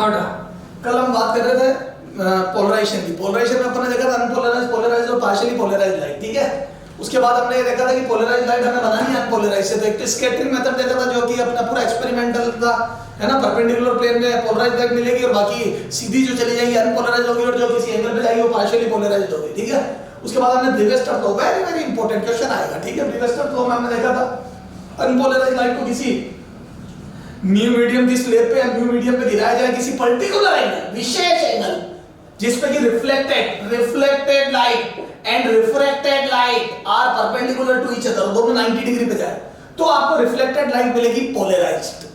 हाँ, कल हम बात कर रहे थे पोलराइजेशन की। पोलराइजेशन में अपन ने देखा था अनपोलराइज, पोलराइज और पार्शियली पोलराइज लाइट, ठीक है। उसके बाद हमने ये देखा था कि पोलराइज लाइट हमें बनानी है अनपोलराइज से। तो एक स्कैटरिंग मेथड देखा था जो कि अपना पूरा एक्सपेरिमेंटल था, है ना। परपेंडिकुलर प्लेन में पोलराइज लाइट मिलेगी और बाकी सीधी जो चली जाएगी अनपोलराइज होगी और जो किसी एंगल पे जाएगी वो पार्शियली पोलराइज होगी, ठीक है। उसके बाद हमने Brewster law, very very important question आएगा, ठीक है। ब्रीवेस्टर लॉ में हमने देखा था अनपोलराइज लाइट को किसी म्यू मीडियम की स्लैब पे म्यू मीडियम पे गिराया जाए किसी पर्टिकुलर एंगल, विशेष एंगल, जिस पे कि reflected light and refracted light are perpendicular to each other, दोनों 90 डिग्री पे जाए तो आपको रिफ्लेक्टेड लाइट मिलेगी पोलराइज्ड।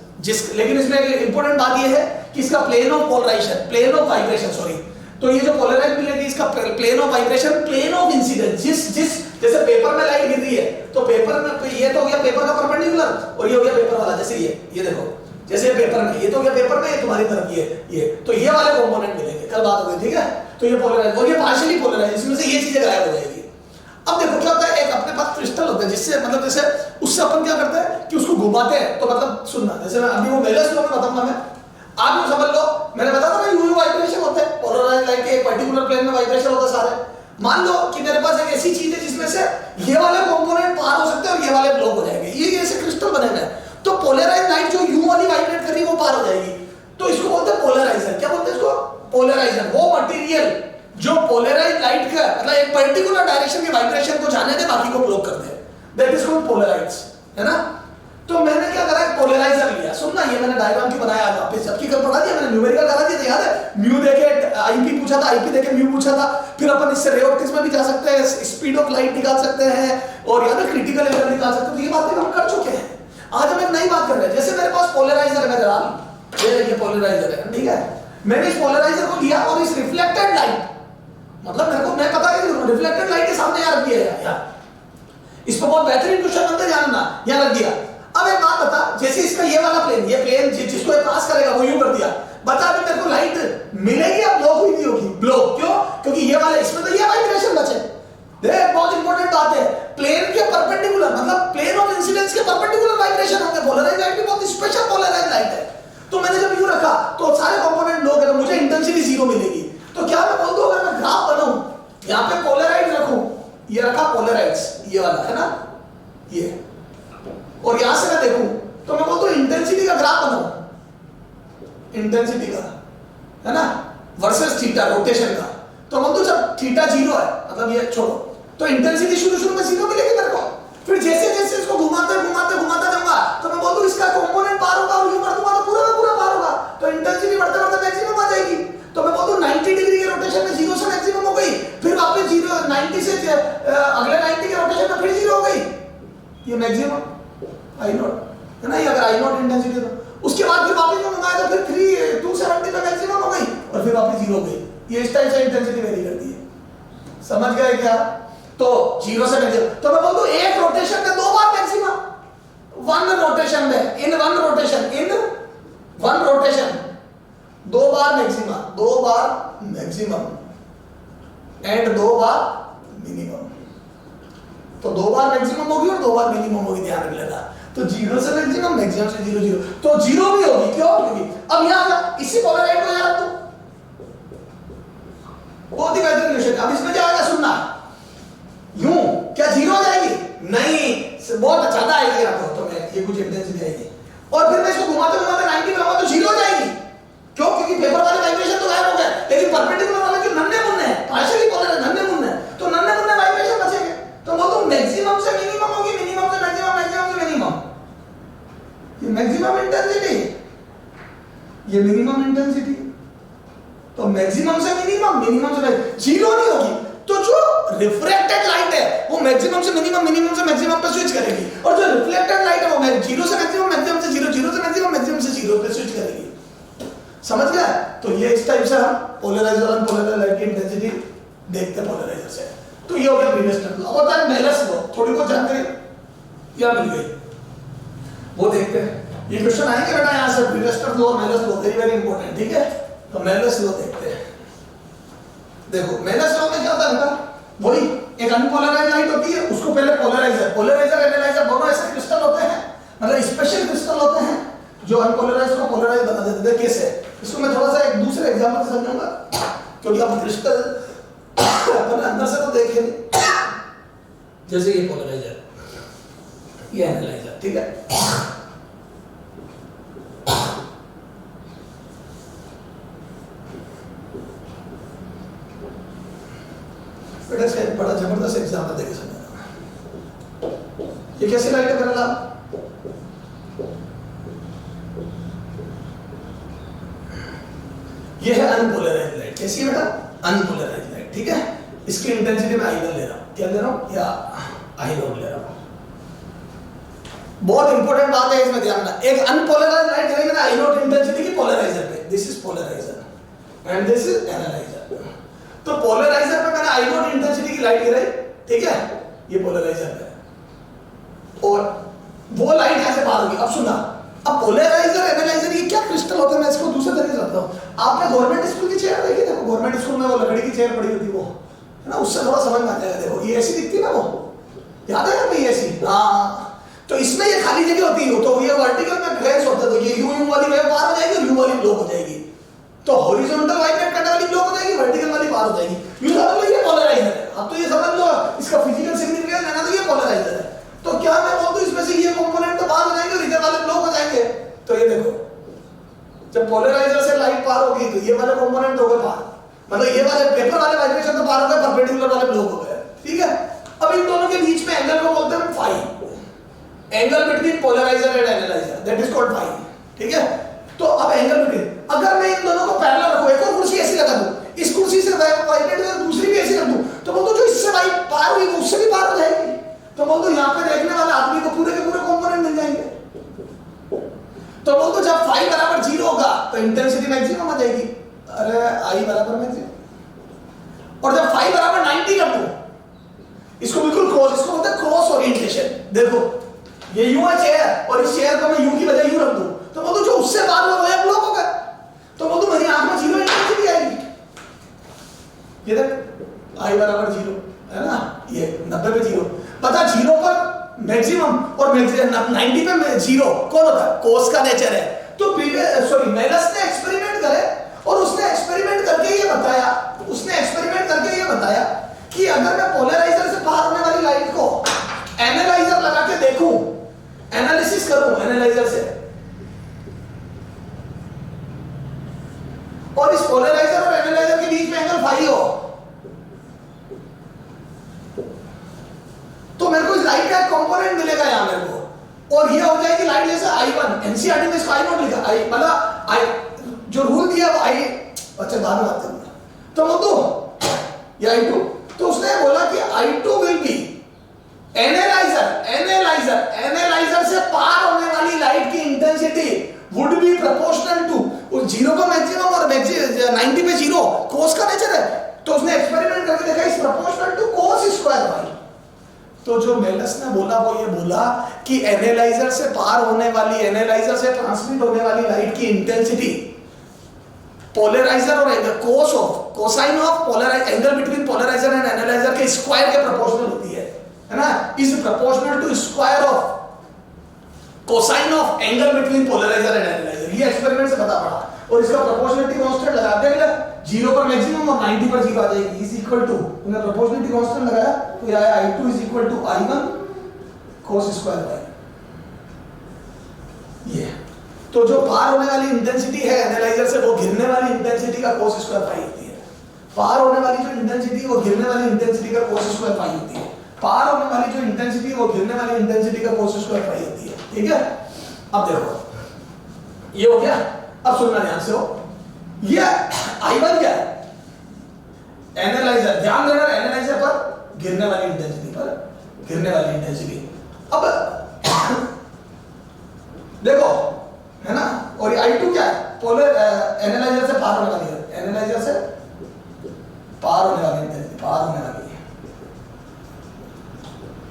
लेकिन इसमें एक इंपॉर्टेंट बात ये है कि इसका plane of polarisation, plane of vibration, sorry, तो ये जो पोलराइज मिलेगी इसका plane of vibration, plane of incidence, जिस जैसे पेपर में लाइट गिर रही है तो पेपर में ये तो हो गया पेपर का परपेंडिकुलर और ये हो गया पेपर वाला, जैसे ये देखो, जैसे पेपर में ये तो हो गया पेपर में, ये तुम्हारी तरफ ये तो ये वाले कंपोनेंट मिलेंगे, कल बात हो गई, ठीक है। तो ये पोलराइज और ये पार्शियली पोलराइज, इसमें से ये चीजें गायब हो जाएगी। अब देखो क्या होता है, एक अपने पास क्रिस्टल होता है जिससे मतलब जैसे उससे अपन क्या करते हैं कि उसको घुमाते हैं, तो मतलब सुनना, जैसे मैं अभी वो मेलस लॉ में बताऊंगा मैं, आप लोग समझ लो, मैंने बताया था ना यूवी वाइब्रेशन होते हैं, पोलराइज लाइट के एक पर्टिकुलर प्लेन में वाइब्रेशन होता है सारे। मान लो कि मेरे पास एक ऐसी चीज है जिसमें से ये वाले कंपोनेंट पार हो सकते हैं और ये वाले ब्लॉक हो जाएंगे, ये ऐसे क्रिस्टल बने हुए हैं। तो पोलराइज लाइट जो यू वाली वाइब्रेट कर रही है वो पार हो जाएगी, तो इसको बोलते हैं पोलराइजर। क्या बोलते हैं इसको? पोलराइजर। वो मटेरियल जो पोलराइज लाइट का मतलब एक पर्टिकुलर डायरेक्शन की वाइब्रेशन को जाने दे, बाकी को ब्लॉक कर दे, दैट इज कॉल्ड पोलराइज, है ना। तो मैंने क्या करा, एक पोलराइजर लिया। सुनना, ये मैंने डायग्राम की बनाया आज वापस, सबकी कल पढ़ा दिया मैंने, न्यूमेरिकल करा दिया था, याद है। म्यू देके आईपी पूछा था, आईपी देके म्यू पूछा था, फिर अपन इससे रे ऑप्टिक्स में भी जा सकते हैं, स्पीड ऑफ लाइट निकाल सकते हैं और याद है क्रिटिकल एंगल निकाल सकते हैं। तो ये बातें हम कर चुके हैं। आज हम एक नई बात कर रहे हैं। जैसे मेरे पास पोलराइजर है, मेरे ये पोलराइजर है, ठीक है। मैंने इस पोलराइजर को लिया और इस रिफ्लेक्टेड लाइट, मतलब मेरे को मैं पता है कि रिफ्लेक्टेड लाइट के सामने यहाँ रख दिया यार, इस पर बहुत बेहतरीन क्वेश्चन बनते जानना, यहाँ रख दिया। अब एक बात बता, जैसे इसका ये वाला प्लेन, ये प्लेन जिसको ये पास करेगा वो यूं कर दिया, बता अभी मेरे को लाइट मिलेगी या ब्लॉक हुई नहीं होगी? ब्लॉक। क्यों? क्योंकि ये वाले इसमें तो ये वाइब्रेशन बचे। देख बहुत इंपॉर्टेंट बात है, प्लेन के परपेंडिकुलर मतलब प्लेन ऑफ इंसिडेंस के परपेंडिकुलर वाइब्रेशन होंगे। पोलराइज लाइट भी बहुत स्पेशल पोलराइज लाइट है। तो मैंने जब यूं रखा तो सारे कंपोनेंट लोग है, तो मुझे इंटेंसिटी 0 मिलेगी। तो क्या मैं बोल दूं, अगर मैं ग्राफ बनाऊं, यहां पे पोलराइज रखूं, ये रखा पोलराइज, ये वाला है ना ये, और यहां से मैं देखूं तो मैं बोलता हूं इंटेंसिटी का ग्राफ बनाऊं, इंटेंसिटी का, है ना, वर्सेस थीटा रोटेशन का। तो बोलता हूं जब थीटा 0 है, मतलब ये छोड़ो, तो इंटेंसिटी शुरू में 0 मिलेगी मेरे को। फिर जैसे जैसे इसको घुमाते जाऊंगा तो मैं बोलता हूं इसका कंपोनेंट पार होगा और यूं कर दूंगा तो पूरा पार होगा, तो इंटेंसिटी बढ़ते बढ़ते मैक्सिमम आ जाएगी। तो मैं बोलता हूं 90 डिग्री के रोटेशन में 0 से मैक्सिमम हो गई, फिर वापस 0 90 से अगले 90 के रोटेशन में फिर 0 हो गई, ये मैक्सिमम I नॉट है ना। ये अगर I नॉट इंटेंसिटी तो उसके बाद फिर वापस में मंगाया तो फिर 270 पे मैक्सिमम हो गई और फिर वापस 0 हो गई। ये इस टाइप से इंटेंसिटी वेरी करती है, समझ गए क्या? तो 0 से मैक्सिमम, तो मैं बोलूं एक रोटेशन में 2 बार मैक्सिमम, वन रोटेशन 2 बार मैक्सिमम एंड 2 बार मिनिमम। तो 2 बार मैक्सिमम होगी और 2 बार मिनिमम होगी, ध्यान रख लेना। तो 0 से मैक्सिमम, मैक्सिमम से 0 तो 0 भी होगी। क्यों? क्योंकि अब यहां इसी पोलराइड को यहां रख दो, बहुत ही बेहतरीन क्वेश्चन। अब इसमें क्या आएगा सुनना, यूं क्या 0 हो जाएगी? नहीं, बहुत ज्यादा आएगी। रखो तो मैं ये कुछ इंटेंसिटी आएगी और फिर मैं इसको घुमाते 90 पे लाऊंगा तो 0 हो जाएगी। क्यों? क्योंकि पेपर वाले वाइब्रेशन तो गायब हो गए, लेकिन परपेंडिकुलर वाले जो नन्हे मुन्ने हैं, पार्शियली पोलराइज नन्हे मुन्ने, तो नन्हे मुन्ने वाइब्रेशन बचेंगे। तो वो तो मैक्सिमम से मिनिमम होगी, मिनिमम से मैक्सिमम, मैक्सिमम से मिनिमम। ये मैक्सिमम इंटेंसिटी, ये मिनिमम इंटेंसिटी। तो मैक्सिमम से मिनिमम, मिनिमम से 0 नहीं होगी। तो जो रिफ्रैक्टेड लाइट है वो मैक्सिमम से मिनिमम, मिनिमम से मैक्सिमम पे स्विच करेगी, और जो रिफ्लेक्टेड लाइट है वो 0 से मैक्सिमम, मैक्सिमम से 0, 0 से मैक्सिमम, मैक्सिमम से 0 पे स्विच करेगी। समझ गया? तो ये इस टाइप से हम पोलराइज और अनपोलराइज लाइट की इंटेंसिटी देखते हैं पोलराइजर से। तो ये हो गया ब्रीवेस्टर लॉ। होता है मेलस लॉ, थोड़ी बहुत जानकारी या मिल गई, वो देखते हैं। ये क्वेश्चन आएंगे बेटा यहां से, ब्रीवेस्टर लॉ और Malus law, very very important, ठीक है। तो मेलस लॉ देखते हैं। देखो मेलस लॉ में क्या होता है बेटा, वही एक अनपोलराइज लाइट होती है, उसको पहले पोलराइजर एनालाइजर दोनों ऐसे क्रिस्टल होते हैं, मतलब स्पेशल क्रिस्टल होते हैं, जो अनपोलराइज्ड को पोलराइज्ड बना देते थे कैसे, इसको मैं थोड़ा सा एक दूसरे एग्जांपल से समझाऊंगा, क्योंकि अब क्रिस्टल अपन अंदर से तो देखे नहीं। जैसे ये पोलराइजर, ये एनालाइजर, ठीक है। बेटा से बड़ा जबरदस्त एग्जांपल देके समझाना। ये कैसी लाइट है मेरा लाभ, ये है अनपोलराइज्ड लाइट। कैसी है बेटा, अनपोलराइज्ड लाइट, ठीक है। इसकी इंटेंसिटी मैं I1 ले रहा हूं, क्या ले रहा हूं, या I0 ले रहा हूं। बहुत इंपॉर्टेंट बात है इसमें ध्यान रखना, एक अनपोलराइज्ड लाइट गिरेगी ना I0 इंटेंसिटी की पोलराइजर पे, this is polariser and this is analyser. तो पोलराइजर पे मैंने I0 इंटेंसिटी की लाइट गिराई, ठीक है, ये पोलराइजर पे, और वो लाइट ऐसे पार होगी। अब सुना, अब पोलराइजर एनालाइजर ये क्या क्रिस्टल होता है, मैं इसको दूसरे तरीके से बताता हूं। आपने गवर्नमेंट स्कूल की चेयर देखी, देखो गवर्नमेंट स्कूल में वो लकड़ी की चेयर पड़ी होती, वो है ना, उससे थोड़ा समझ में आ जाएगा। देखो ये ऐसी दिखती ना, वो याद है ना भाई ऐसी, हाँ। तो इसमें ये खाली जगह होती है, तो ये वर्टिकल में ग्रेस होता है, तो ये यू वाली वेव पार हो जाएगी और यू वाली ब्लॉक हो जाएगी। तो हॉरिजॉन्टल वाइब्रेट करने वाली ब्लॉक हो जाएगी, वर्टिकल वाली पार हो जाएगी। यू समझ लो ये पोलराइजर है। अब तो ये समझ लो इसका फिजिकल सिग्निफिकेंस है ना, तो ये पोलराइजर है। तो क्या मैं बोल दूं इसमें से ये कंपोनेंट तो बाहर हो जाएंगे और इधर वाले ब्लॉक हो जाएंगे। तो ये देखो, जब पोलराइजर से लाइट पार होगी तो ये वाले कंपोनेंट हो गए पार, मतलब ये वाले पेपर वाले वाइब्रेशन तो पार हो गए, परपेंडिकुलर वाले ब्लॉक हो गए, ठीक है। अब इन दोनों के बीच में एंगल को बोलते हैं phi, angle between polariser and analyser, that is called phi, ठीक है। तो अब एंगल बिटवीन, अगर मैं इन दोनों को पैरेलल रखूं, एक और कुर्सी ऐसी लगा दूं, इस कुर्सी से वाइब्रेट कर दूसरी भी ऐसी रख दूं, तो बोल दो जो इससे लाइट पार हुई वो उससे भी पार हो जाएगी। तो बोल दो यहां पे देखने वाले आदमी को पूरे के पूरे कंपोनेंट मिल जाएंगे। तो बोल दो जब फाई बराबर 0 होगा तो इंटेंसिटी मैक्सिमम आ जाएगी, अरे आई बराबर मैक्सिमम। और जब फाई बराबर 90 कर दूं, इसको बिल्कुल क्रॉस, इसको बोलते हैं क्रॉस ओरिएंटेशन। देखो ये यू है चेयर, और इस चेयर को मैं यू की बजाय यू रख दूं, तो बोल दो जो उससे बाहर हुआ वो ब्लॉक होगा। तो बोल दो मेरी आंख में 0 इंटेंसिटी आएगी। ये देख आई बराबर 0 है ना, ये 90 पे 0, पता 0 पर मैक्सिमम और 90 पे 0 कौन होता है, कोस का नेचर है। तो मेलस ने एक्सपेरिमेंट करे और उसने एक्सपेरिमेंट करके ये बताया कि अगर मैं पोलराइजर से पार होने वाली लाइट को एनालाइजर लगा के देखूं, एनालिसिस करूं एनालाइजर से, और इस पोलराइजर और एनालाइजर के बीच में एंगल फाई हो, तो मेरे को इस लाइट का एक कंपोनेंट मिलेगा यहां मेरे को, और ये हो जाएगी लाइट जैसे I1। एनसीईआरटी में इसको I0 लिखा, आई मतलब आई जो रूल दिया वो आई, अच्छा बाद में बात करूंगा। तो वो तो ये I2, तो उसने बोला कि I2 विल बी एनालाइजर से पार होने वाली लाइट की intensity would be proportional to उस 0 का मैक्सिमम और 90 पे 0, कोस का नेचर है। तो उसने एक्सपेरिमेंट करके देखा is proportional to cos square y. तो जो मेलस ने बोला वो ये बोला कि एनालाइजर से पार होने वाली, एनालाइजर से ट्रांसमिट होने वाली लाइट की इंटेंसिटी पोलराइजर और cosine of polariser, angle between polariser and analyser के स्क्वायर के प्रोपोर्शनल होती है ना, is proportional to square of cosine of angle between polariser and analyser. ये एक्सपेरिमेंट से पता पड़ा, और इसका प्रोपोर्शनलिटी कांस्टेंट लगा देंगे 0 पर मैक्सिमम और 90 पर 0 आ जाएगी, इज इक्वल टू, हमने प्रोपोर्शनलिटी कांस्टेंट लगाया तो ये आया I2 is equal to I1 cos square y. ये तो जो पार होने वाली इंटेंसिटी है एनालाइजर से, वो गिरने वाली इंटेंसिटी का cos स्क्वायर पाई होती है। पार होने वाली जो इंटेंसिटी है वो गिरने वाली इंटेंसिटी का cos स्क्वायर पाई होती है। पार होने वाली जो इंटेंसिटी है वो गिरने वाली इंटेंसिटी का cos स्क्वायर पाई होती है, ठीक है। अब देखो ये हो गया, अब सुनना ध्यान से हो, ये I1 क्या है, एनालाइजर, ध्यान देना एनालाइजर पर गिरने वाली इंटेंसिटी पर गिरने वाली इंटेंसिटी। अब देखो है ना, और ये I2 क्या है, पोलर एनालाइजर से पार होने वाली है, एनालाइजर से पार होने वाली इंटेंसिटी, पार होने वाली है,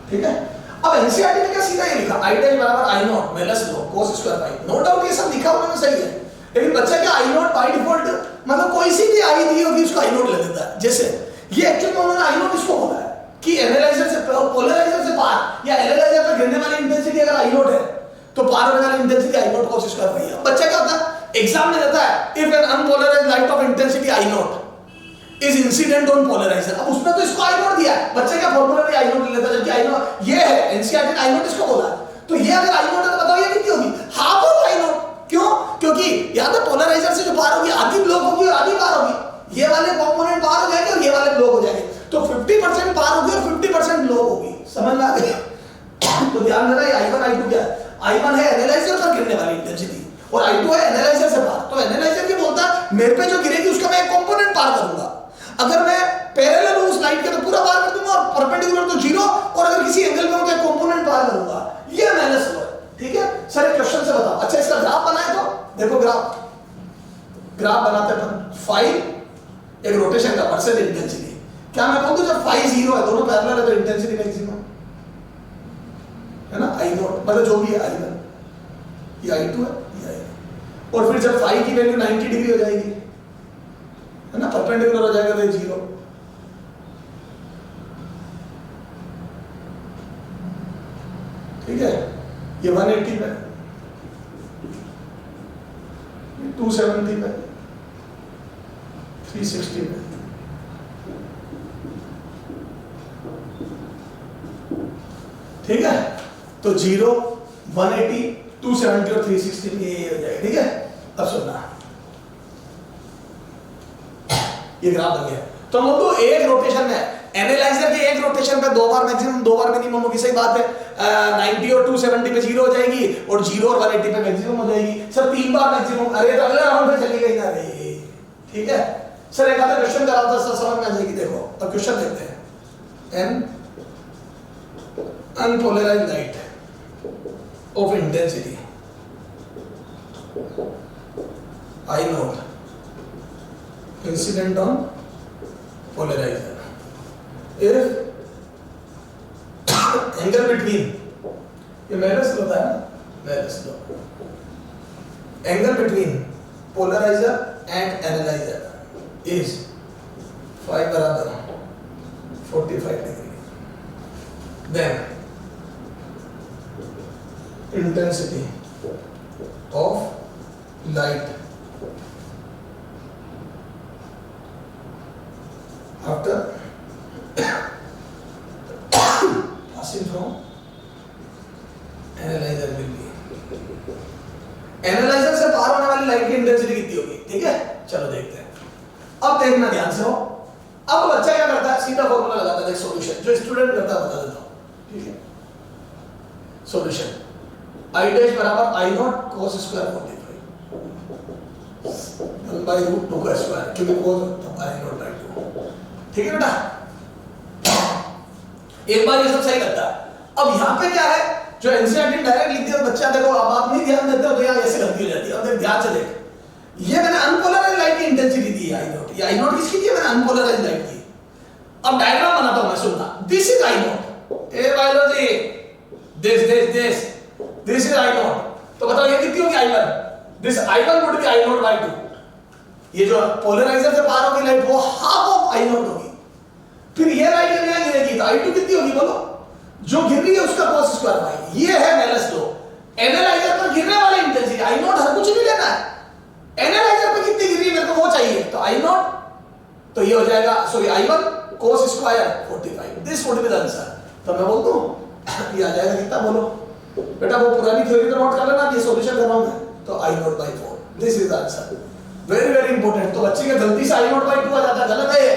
ठीक है। अब एनसीईआरटी ने क्या सीधा ये लिखा, I dash बराबर I0 माइनस लो cos square pi. No doubt ये सब लिखा उन्होंने सही है, लेकिन बच्चा क्या I0 बाय डिफॉल्ट मतलब कोई सी भी आई दी होगी उसको I0 ले लेता है। जैसे ये एक्चुअली में उन्होंने I0 इसको बोला है कि एनालाइजर से पोलराइजर से पार या एनालाइजर पर गिरने वाली इंटेंसिटी अगर I0 है तो पार होने वाली intensity I not cos square phi है। बच्चा क्या होता है एग्जाम में देता है if an unpolarised light of intensity I not is incident on polariser, अब उसने तो इसको आई नॉट दिया है, बच्चे का फार्मूला भी आई नॉट ले लेता है, जबकि आई नॉट ये है एनसीईआरटी ने आई नॉट इसको बोला है, तो ये अगर आई नॉट है तो बताओ ये कितनी होगी, हाफ ऑफ आई नॉट। क्यों? क्योंकि या तो पोलराइजर से जो पार होगी आधी ब्लॉक होगी और आधी पार होगी, ये वाले कंपोनेंट पार हो जाएंगे और ये वाले ब्लॉक हो जाएंगे, तो 50% पार होगी और 50% ब्लॉक होगी। समझ में आ गया? तो ध्यान देना ये I1 I2 क्या है, I1 है एनालाइजर पर गिरने वाली इंटेंसिटी और I2 है एनालाइजर से पार। तो एनालाइजर क्या बोलता है मेरे पे जो गिरेगी उसका मैं एक कंपोनेंट पार करूंगा, अगर मैं पैरेलल हूं उस लाइट के तो पूरा पार कर दूंगा और परपेंडिकुलर तो जीरो, और अगर किसी एंगल पे हूं तो एक कंपोनेंट पार करूंगा, ये मैंने लॉ है। ठीक है सर एक क्वेश्चन से बताओ, अच्छा इसका ग्राफ बनाए तो देखो ग्राफ बनाते हैं फाई एक रोटेशन का वर्सेस इंटेंसिटी, क्या मैं बोल दूं जब फाई 0 है दोनों पैरेलल है तो इंटेंसिटी मैक्सिमम है ना I नॉट, मतलब जो भी है I1 ये I2 है ये I1, और फिर जब फाई की वैल्यू 90 डिग्री हो जाएगी है ना परपेंडिकुलर हो जाएगा तो ये 0, ठीक है ये 180 पे 270 पे 360 पे, ठीक है तो 0 180 270 और 360 में ये हो जाएगा। ठीक है अब सुनना ये ग्राफ बन गया, तो हम लोग एक रोटेशन में एनालाइजर के एक रोटेशन पे 2 बार मैक्सिमम 2 बार मिनिमम होगी, सही बात है 90 और 270 पे 0 हो जाएगी और 0 और 180 पे मैक्सिमम हो जाएगी। सर 3 बार मैक्सिमम, अरे तो अगले राउंड में चली गई ना रे। ठीक है सर एक आधा क्वेश्चन कराओ था सर समझ में आ जाएगी। देखो अब क्वेश्चन देखते हैं, an unpolarised light of intensity I not incident on polariser if angle between, ये मेलस लॉ होता है ना, Malus law, angle between polariser and analyser is phi बराबर 45 degree, then intensity of light after passing from analyzer will be, analyser से पार होने वाली light की इंटेंसिटी कितनी होगी। ठीक है चलो देखते हैं, अब देखना ध्यान से हो। अब बच्चा क्या करता है सीधा फॉर्मूला लगाता है, सॉल्यूशन जो स्टूडेंट करता है बता देता हूं। ठीक है सॉल्यूशन I डैश बराबर I not cos square 45 1 by root 2 का स्क्वायर, क्योंकि cos I नॉट by 2। ठीक है बेटा एक बार ये सब सही लगता है। अब यहाँ पे क्या है जो एनसीईआरटी डायरेक्ट लिख दिया बच्चा, देखो अब आप नहीं ध्यान देते हो तो यहाँ ऐसे गलती हो जाती है। अब देख ध्यान से देख, ये मैंने अनपोलराइज्ड लाइट की इंटेंसिटी दी है I नॉट, ये I नॉट किसकी दी है, मैंने अनपोलराइज्ड लाइट की। अब डायग्राम बनाता हूं मैं, सुनना, this is I not, a biology this is I not, तो बताओ ये कितनी होगी I1, this I1 would be I not by 2, ये जो पोलराइजर से पार होगी लाइट वो हाफ ऑफ I नॉट होगी, फिर ये लाइट यहाँ गिरेगी तो I2 कितनी होगी बोलो, जो गिर रही है उसका cos स्क्वायर फाई, ये है मेलस लॉ। एनालाइजर पर गिरने वाली इंटेंसिटी I नॉट हर कुछ नहीं लेना है, एनालाइजर पर कितनी गिर रही है मेरे को वो चाहिए, तो I नॉट तो ये हो जाएगा sorry I1 cos square 45, this would be the answer. तो मैं बोल दूं ये आ जाएगा कितना बोलो बेटा, वो पुरानी थ्योरी तो नोट कर लेना, ये सॉल्यूशन कर रहा हूं मैं, तो I not by 4, this is the answer. Very very important, तो बच्चे के गलती से I नॉट बाय 2 आ जाता है, गलत है ये,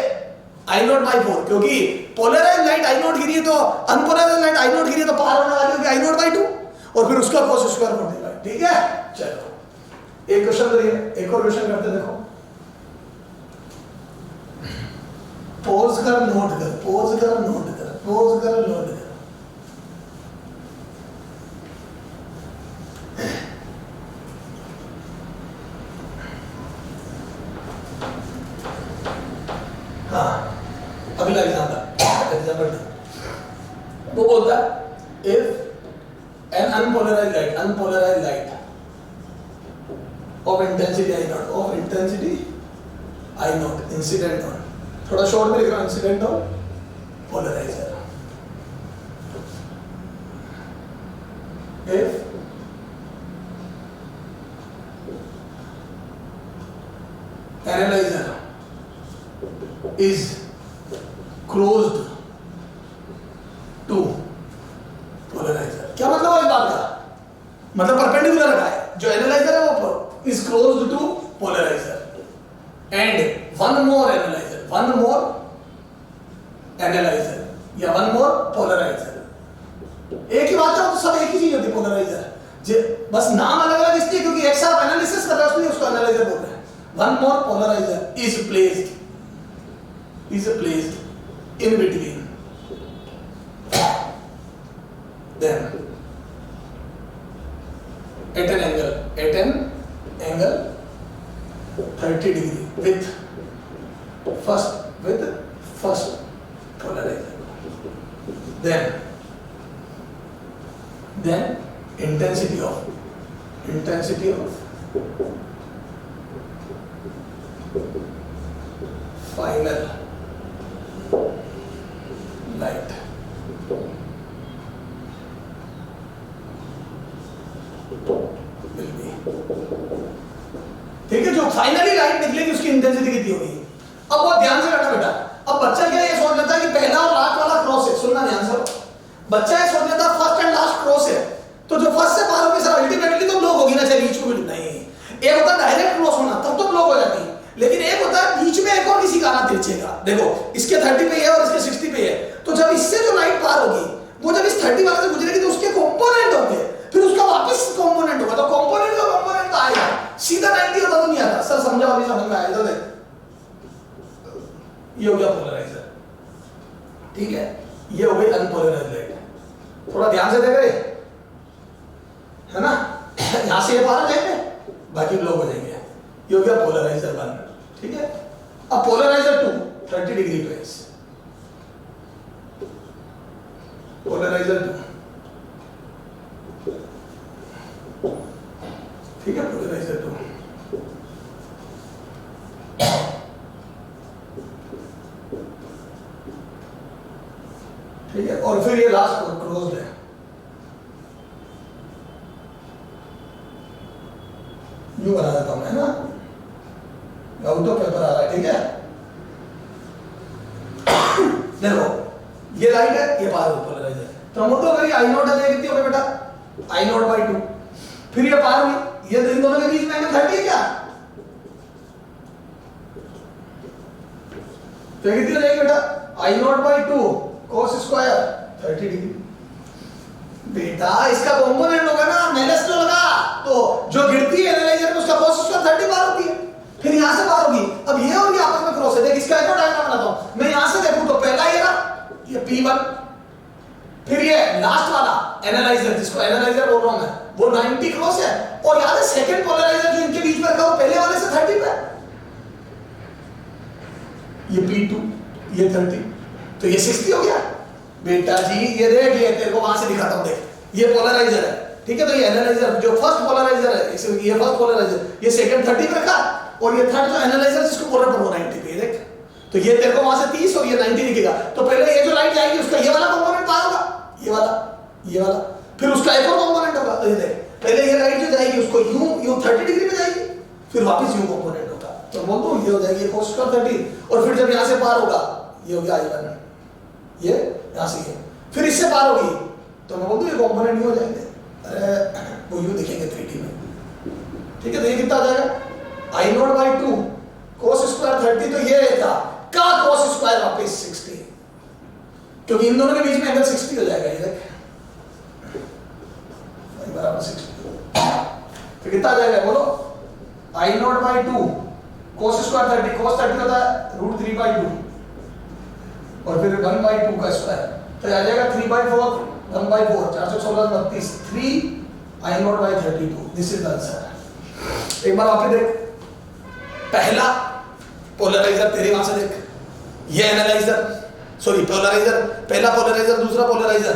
I नॉट बाय 4, क्योंकि पोलराइज्ड लाइट I नॉट गिरी है तो अनपोलराइज्ड लाइट I नॉट गिरी है तो पार होने वाली होगी I नॉट बाय 2 और फिर उसका cos स्क्वायर 45। ठीक है चलो एक क्वेश्चन करिए, एक और क्वेश्चन करते देखो, पोज कर नोट कर, पोज कर नोट कर, पोज कर नोट कर। अगला एग्जाम्पल वो बोलता है if an unpolarised light of intensity I not incident on, थोड़ा शॉर्ट में लिख रहा हूं, incident on polariser, if analyser is closed to polariser. क्या मतलब है इस बात का? मतलब परपेंडिकुलर रखा है, जो एनालाइजर है वो is closed to polariser and one more analyser या वन मोर पोलराइजर। एक ही बात है, तो सब एक ही चीज होती है पोलराइजर, बस नाम अलग अलग इसलिए क्योंकि एक साथ एनालिसिस कर रहा है उसको एनालाइजर बोल रहे हैं। One more polariser is placed in between then at an angle 30 degree with first polarizer. Then intensity of final light will be, ठीक है, जो फाइनली लाइट निकलेगी उसकी इंटेंसिटी कितनी होगी। अब बहुत ध्यान से करना बेटा। अब बच्चा क्या ये सोच लेता है कि पहला और लास्ट वाला क्रॉस है, सुनना ध्यान से, बच्चा ये सोच लेता है फर्स्ट एंड लास्ट क्रॉस है, तो जो फर्स्ट से पार होगी सर अल्टीमेटली तो ब्लॉक होगी ना, चाहे बीच में नहीं। एक होता है डायरेक्ट क्रॉस होना, तब तो ब्लॉक हो जाती है, लेकिन एक होता है बीच में एक और किसी का आना तिरछेगा। देखो इसके 30 पे है और इसके 60 पे है, तो जब इससे जो लाइट पार होगी वो जब इस 30 वाले से गुजरेगी तो उसके कंपोनेंट होंगे, फिर उसका वापस कंपोनेंट होगा, तो कंपोनेंट का कंपोनेंट आएगा, सीधा 90 होता तो नहीं आता। सर समझा? अभी समझ में आया? तो देख ये हो गया पोलराइजर, ठीक है, ये हो गई अनपोलराइज्ड लाइट। थोड़ा ध्यान से देख रहे है ना, यहां से ये पार हो जाएंगे, बाकी ब्लॉक हो जाएंगे। ये हो गया पोलराइजर 1, ठीक है। अब पोलराइजर 2 30 डिग्री पे, पोलराइजर 2, ठीक है, पोलराइजर 2, ठीक है, और फिर ये लास्ट क्लोज्ड है, यूं बना देता हूं मैं ना, आउट ऑफ पेपर आ रहा है, ठीक है। देखो ये लाइट है, ये पार हो पोलराइजर, तो हम तो करिए आई नोट है कितनी हो गई बेटा, आई नोट बाई 2, फिर ये पार हुई, ये इन दोनों के बीच में एंगल 30 है क्या, तो कितनी हो जाएगी बेटा, I naught by 2 cos square 30 degree. बेटा इसका कंपोनेंट होगा ना, माइनस तो लगा, तो जो गिरती है एनालाइजर में उसका cos स्क्वायर 30 बार होती है, फिर यहां से बार होगी। अब ये और ये आपस में क्रॉस है, देख इसका एक और डायग्राम बनाता हूं मैं, यहां से देखूं तो पहला ये ना, ये P1, फिर ये लास्ट वाला एनालाइजर, जिसको एनालाइजर बोल रहा हूं मैं, वो 90 क्रॉस है, और याद है सेकंड पोलराइजर जो इनके बीच में रखा वो पहले वाले से 30 पे, ये P2, ये 30, तो ये 60 हो गया। बेटा जी ये देख, ये तेरे को वहां से दिखाता हूं, देख ये पोलराइजर है, ठीक है, तो ये एनालाइजर जो फर्स्ट पोलराइजर है, ये फर्स्ट पोलराइजर, ये सेकंड 30 पे रखा, और ये थर्ड जो एनालाइजर जिसको बोल रहा है वो 90 पे, देख, तो ये तेरे को वहां से 30 और ये 90 दिखेगा, तो पहले ये जो लाइट जाएगी उसका ये वाला कंपोनेंट पार होगा, ये वाला, फिर उसका एक और कंपोनेंट होगा, तो ये देख पहले ये लाइट जो जाएगी उसको यूं 30 डिग्री पे जाएगी, फिर वापस यूं कंपोनेंट होगा, तो बोल दो ये हो जाएगी cos स्क्वायर 30, और फिर जब यहां से पार होगा ये हो गया I1, ये यहां से, फिर इससे पार होगी तो मैं बोलूँ ये कंपोनेंट यूं हो जाएंगे, अरे वो यूं दिखेंगे 3D में, ठीक है। तो ये कितना आ जाएगा, I note by 2 cos square 30, तो ये रहता का cos स्क्वायर वापस 60, क्योंकि इन दोनों के बीच में एंगल 60 हो जाएगा, ये देख बराबर 60, तो कितना आ जाएगा बोलो, I note by 2 cos square 30, cos 30 होता है √3/2, और फिर 1/2 का स्क्वायर, तो आ जाएगा 3/4, 1/4, 416 32, 3 I note by 32, this is the answer. एक बार वापस देख, पहला पोलराइजर तेरे वहां से देख, ये एनालाइजर, सॉरी पोलराइजर, पहला पोलराइजर, दूसरा पोलराइजर,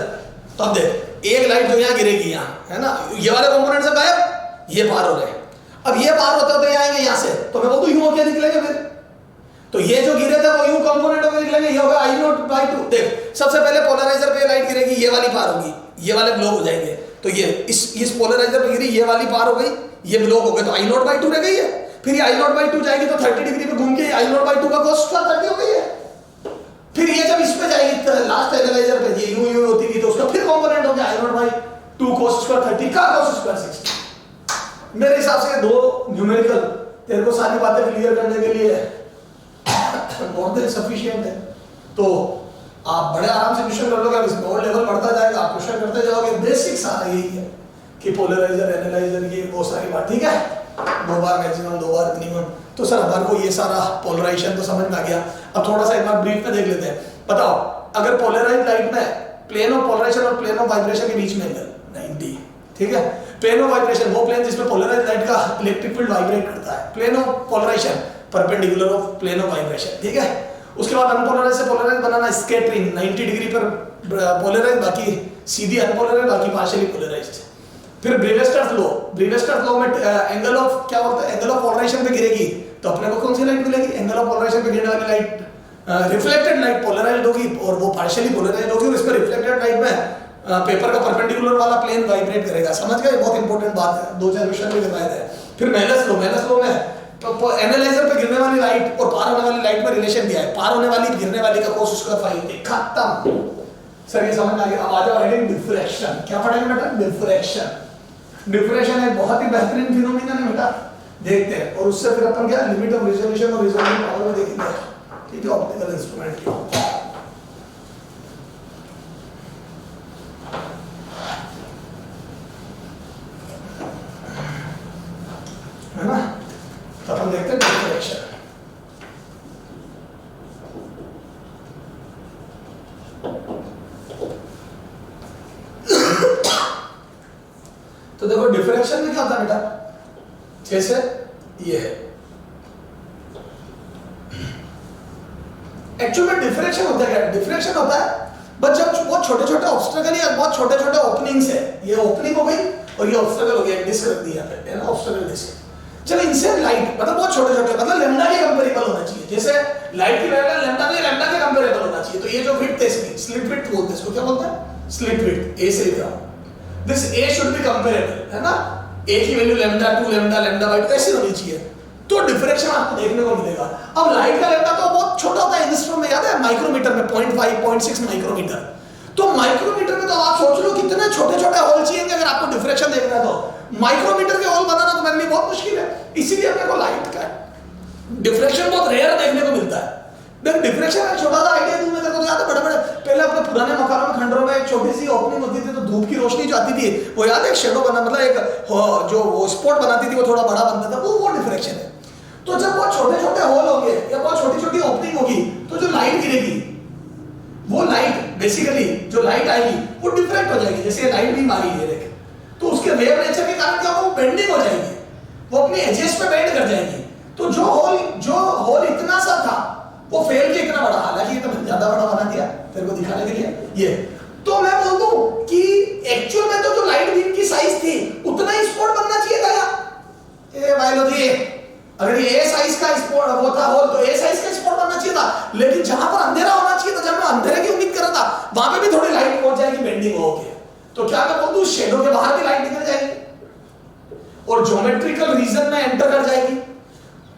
तो अब देख एक लाइट जो यहाँ गिरेगी यहाँ, है ना, ये वाले कंपोनेंट से गायब, ये पार हो गए, अब ये पार होता तो ये आएंगे यहाँ से, तो मैं बोलूँ यूं होके निकलेंगे, फिर तो ये जो गिरे थे वो यूं कंपोनेंट होकर निकलेंगे, ये होगा I नोट बाई 2, देख सबसे पहले पोलराइजर पे लाइट गिरेगी, ये वाली पार होगी, ये वाले ब्लॉक हो जाएंगे, तो ये इस पोलराइजर पे गिरी, ये वाली पार हो गई, ये ब्लॉक हो गए, तो I नोट बाई 2 रह गई है, फिर ये I0/2 जाएगी तो 30 डिग्री पे घूम के I0/2 का cos स्क्वायर 30 हो गई है। फिर ये जब इस पे जाएगी लास्ट एनालाइजर पे ये यूं होती थी तो उसका फिर कंपोनेंट हो गया I0/2 cos स्क्वायर 30 का cos स्क्वायर 60। मेरे हिसाब से दो न्यूमेरिकल तेरे को सारी बातें क्लियर करने के लिए मोर देन सफिशिएंट है। तो आप बड़े आराम से क्वेश्चन कर लोगे, अब इसमें और लेवल बढ़ता जाएगा, आप क्वेश्चन करते जाओगे। बेसिक सारा यही है कि पोलराइजर एनालाइजर ये वो सारी बात, ठीक है। 2 बार मैक्सिमम 2 बार मिनिमम। तो सर हमारे को ये सारा पोलराइजेशन तो समझ में आ गया। अब थोड़ा सा एक बार ब्रीफ में देख लेते हैं। बताओ अगर पोलराइज्ड लाइट में प्लेन ऑफ पोलराइजेशन और प्लेन ऑफ वाइब्रेशन के बीच में एंगल 90, ठीक है। प्लेन ऑफ वाइब्रेशन वो प्लेन जिसमें पोलराइज्ड लाइट का इलेक्ट्रिक फील्ड वाइब्रेट करता है। Plane of polarisation perpendicular of plane of vibration, ठीक है। उसके बाद अनपोलराइज्ड से पोलराइज्ड बनाना, स्कैटरिंग 90 डिग्री पर पोलराइज्ड, बाकी सीधी अनपोलराइज्ड, बाकी पार्शियली पोलराइज्ड। फिर ब्रीवेस्टर्स लॉ में एंगल ऑफ क्या होता है, एंगल ऑफ पोलराइजेशन पे गिरेगी तो अपने को कौन सी लाइट मिलेगी, एंगल ऑफ पोलराइजेशन पे गिरने वाली लाइट रिफ्लेक्टेड लाइट पोलराइज्ड होगी और वो पार्शियली पोलराइज्ड होगी। और इस पर रिफ्लेक्टेड लाइट में पेपर का परपेंडिकुलर वाला प्लेन वाइब्रेट करेगा। समझ गए, बहुत इंपॉर्टेंट बात है, 2-4 क्वेश्चन में बताया है। फिर मेलस लॉ में तो एनालाइजर पे गिरने वाली लाइट और पार होने वाली लाइट में रिलेशन दिया है। पार होने वाली गिरने वाली का cos स्क्वायर फाई खत्म। सर ये समझ में आ गया। अब आ जाओ हेडिंग डिफ्रैक्शन। क्या पढ़ेंगे बेटा, डिफ्रैक्शन। डिफ्रैक्शन एक बहुत ही बेहतरीन फिनोमेना है बेटा, देखते हैं। और उससे फिर अपन क्या लिमिट ऑफ रिजोल्यूशन और रिजोल्विंग पावर में देखेंगे, ठीक है, ऑप्टिकल इंस्ट्रूमेंट की, है ना। तो अपन देखते हैं डिफ्रैक्शन। तो देखो डिफ्रैक्शन में क्या होता है बेटा, जैसे ये है एक्चुअल में डिफ्रैक्शन होता है क्या, डिफ्रैक्शन होता है बस जब बहुत छोटे छोटे ऑब्स्टेकल या बहुत छोटे छोटे ओपनिंग्स है, ये ओपनिंग हो गई और ये ऑब्स्टेकल हो गया, डिस्क रख दिया है ना, ऑब्स्टेकल डिस्क। चलो इनसे लाइट मतलब बहुत छोटे छोटे, मतलब लैम्डा के कंपेरेबल होना चाहिए। जैसे लाइट की वेवलेंथ लैम्डा नहीं, लैम्डा के कंपेरेबल होना चाहिए। तो ये जो विड्थ है इसकी स्लिट विड्थ बोलते हैं, इसको क्या बोलते हैं, स्लिट विड्थ। ए से लिखा this A should be comparable, है ना। ए की वैल्यू लैम्डा 2 लैम्डा/2 ऐसी होनी चाहिए, तो डिफ्रैक्शन आपको देखने को मिलेगा। अब लाइट का लैम्डा तो बहुत छोटा होता है, इंस्ट्रूमेंट में याद है माइक्रोमीटर में 0.5 0.6 माइक्रोमीटर। तो माइक्रोमीटर में तो आप सोच लो कितने छोटे छोटे होल चाहिए अगर आपको डिफ्रैक्शन देखना है। तो माइक्रोमीटर के होल बनाना तो मेरे लिए बहुत मुश्किल है, इसीलिए अपने को लाइट का डिफ्रैक्शन बहुत रेयर देखने को मिलता है। देख डिफ्रैक्शन का छोटा सा आइडिया दूं मैं, देखो याद है बड़े-बड़े पहले अपने पुराने मकानों में खंडरों में एक छोटी सी ओपनिंग होती थी, तो धूप की रोशनी जो आती थी वो याद है शेडो बना, मतलब एक जो वो स्पॉट बनाती थी वो थोड़ा बड़ा बनता था, वो डिफ्रैक्शन है। तो जब बहुत छोटे छोटे होल होंगे या बहुत छोटी छोटी ओपनिंग होगी तो जो लाइट गिरेगी वो लाइट बेसिकली जो लाइट आएगी वो डिफ्रैक्ट हो जाएगी। जैसे लाइट बीम आ रही है देख, तो उसके वेव नेचर के कारण क्या होगा, वो बेंडिंग हो जाएगी, वो अपने एजेस पे बेंड कर जाएगी। तो जो होल इतना सा था वो फेल के इतना बड़ा, हालांकि ये तो ज्यादा बड़ा बना दिया तेरे को दिखाने के लिए ये। तो मैं बोल दूं कि एक्चुअल में तो जो लाइट बीम की साइज थी उतना ही स्पॉट बनना चाहिए था यार। ए बायोलॉजी, अगर ये ए साइज का स्पॉट वो था होल तो ए साइज का स्पॉट बनना चाहिए था। लेकिन जहां पर अंधेरा होना चाहिए था, जब मैं अंधेरे की उम्मीद कर रहा था वहां पे भी थोड़ी लाइट पहुंच जाएगी बेंडिंग होके, तो क्या मैं बोल दूं शेडो के बाहर भी लाइट निकल जाएगी और ज्योमेट्रिकल रीजन में एंटर कर जाएगी।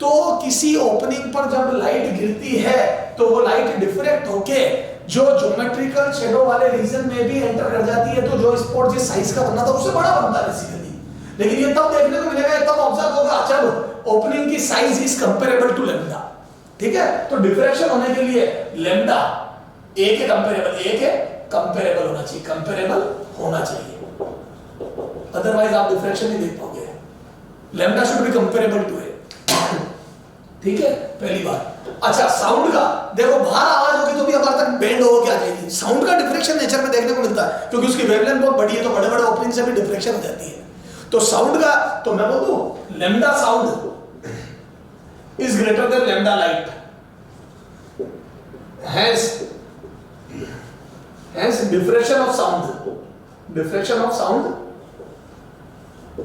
तो किसी ओपनिंग पर जब लाइट गिरती है तो वो लाइट डिफ्रैक्ट होके जो ज्योमेट्रिकल शेडो वाले रीजन में भी एंटर कर जाती है, तो जो स्पॉट जिस साइज का बनना था उससे बड़ा बनता है बेसिकली। लेकिन ये तब देखने को मिलेगा, तब ऑब्जर्व होगा चलो ओपनिंग की size is comparable to lambda, ठीक है। तो डिफ्रैक्शन होने के लिए लैम्डा ए के कंपेरेबल होना चाहिए, कंपेरेबल होना चाहिए, अदरवाइज आप डिफ्रैक्शन नहीं देख पाओगे। Lambda should be comparable to a, ठीक है, पहली बात। अच्छा साउंड का देखो, बाहर आवाज होगी तो भी हमारे तक बेंड होके आ जाएगी। साउंड का डिफ्रैक्शन नेचर में देखने को मिलता है क्योंकि उसकी वेवलेंथ बहुत बड़ी है, तो बड़े बड़े ओपनिंग से भी डिफ्रैक्शन हो जाती है। तो साउंड का तो मैं बोल दूं lambda sound is greater then lambda light, hence diffraction of sound